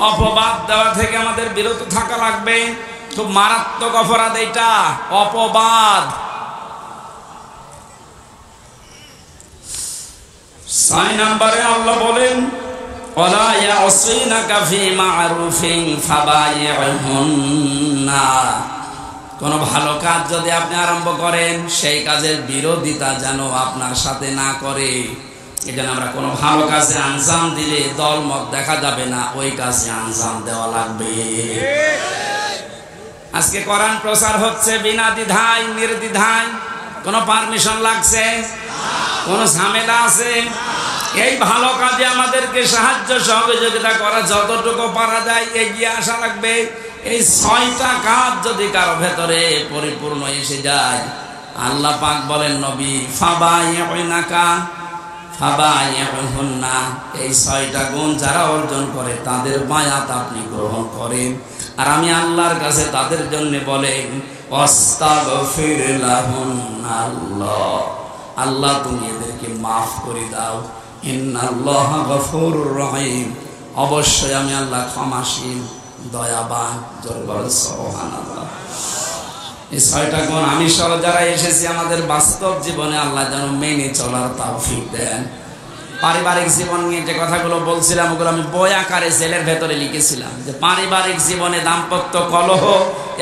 অপবাদ দেওয়া থেকে আমাদের বিরত থাকা লাগবে। খুব মারাত্মক অপরাধ এটা, অপবাদ। 6 নম্বরে আল্লাহ বলেন, ওয়ালা ইয়াসিনাকা ফি মা'রুফিন ফাবাইহুন্না, কোন ভালো কাজ যদি আপনি আরম্ভ করেন, সেই কাজের বিরোধিতা যেন আপনার সাথে না করে। এজন্য আমরা কোনো ভালো কাজে আঞ্জাম দিলে দলমত দেখা যাবে না, ওই কাজে আঞ্জাম দেওয়া লাগবে। আজকে কোরআন প্রচার হচ্ছে বিনা দ্বিধায় নির্দ্বিধায়, কোনো পারমিশন লাগছে, কোনো ঝামেলা আছে? এই ভালো কাজে আমাদেরকে সাহায্য সহযোগিতা করা, যতটুকু পারা যায় এগিয়ে আসা লাগবে। এই 6টা কাজ যদি কারো ভেতরে পরিপূর্ণ এসে যায়, আল্লাহ পাক বলেন, নবী ফাবাইহুনাকা ফাবাইহুন্না, এই 6টা গুণ যারা অর্জন করে তাদের বায়াত আপনি গ্রহণ করেন। আর আমি আল্লাহর কাছে তাদের জন্য বলেন, আস্তাগফির লাহুন্নাল্লাহ, আল্লাহ তুমি এদেরকে মাফ করে দাও। ইন্নাল্লাহা গফুরুর রহিম, অবশ্যই আমি আল্লাহ ক্ষমাশীল, দয়াবান। জোরে বলেন সুবহানাল্লাহ। এই 6টা গুণ আমি সহ যারা এসেছি, আমাদের বাস্তব জীবনে আল্লাহ যেন মেনে চলার তৌফিক দেন। পারিবারিক জীবন নিয়ে যে কথাগুলো বলছিলাম, ওগুলো আমি বই আকারে জেলের ভেতরে লিখেছিলাম, যে পারিবারিক জীবনে দাম্পত্য কলহ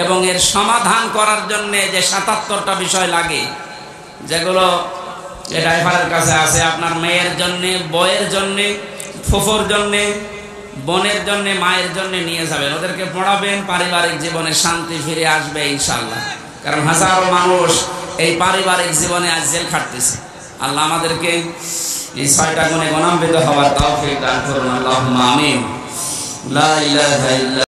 এবং এর সমাধান করার জন্য যে 77টা বিষয় লাগে, যেগুলো যে ড্রাইভারের কাছে আছে, আপনার মেয়ের জন্যে, বউয়ের জন্যে, ফুফুর জন্যে, বোনের জন্যে, মায়ের জন্যে নিয়ে যাবেন, ওদেরকে পড়াবেন, পারিবারিক জীবনে শান্তি ফিরে আসবে ইনশাআল্লাহ। কারণ হাজারো মানুষ এই পারিবারিক জীবনে আজ জেল খাটতেছে। আল্লাহ আমাদেরকে এই 6টা গুণে গুণান্বিত হওয়ার তৌফিক দান করুন। আল্লাহুম্মা আমিন। লা ইলাহা ইল্লা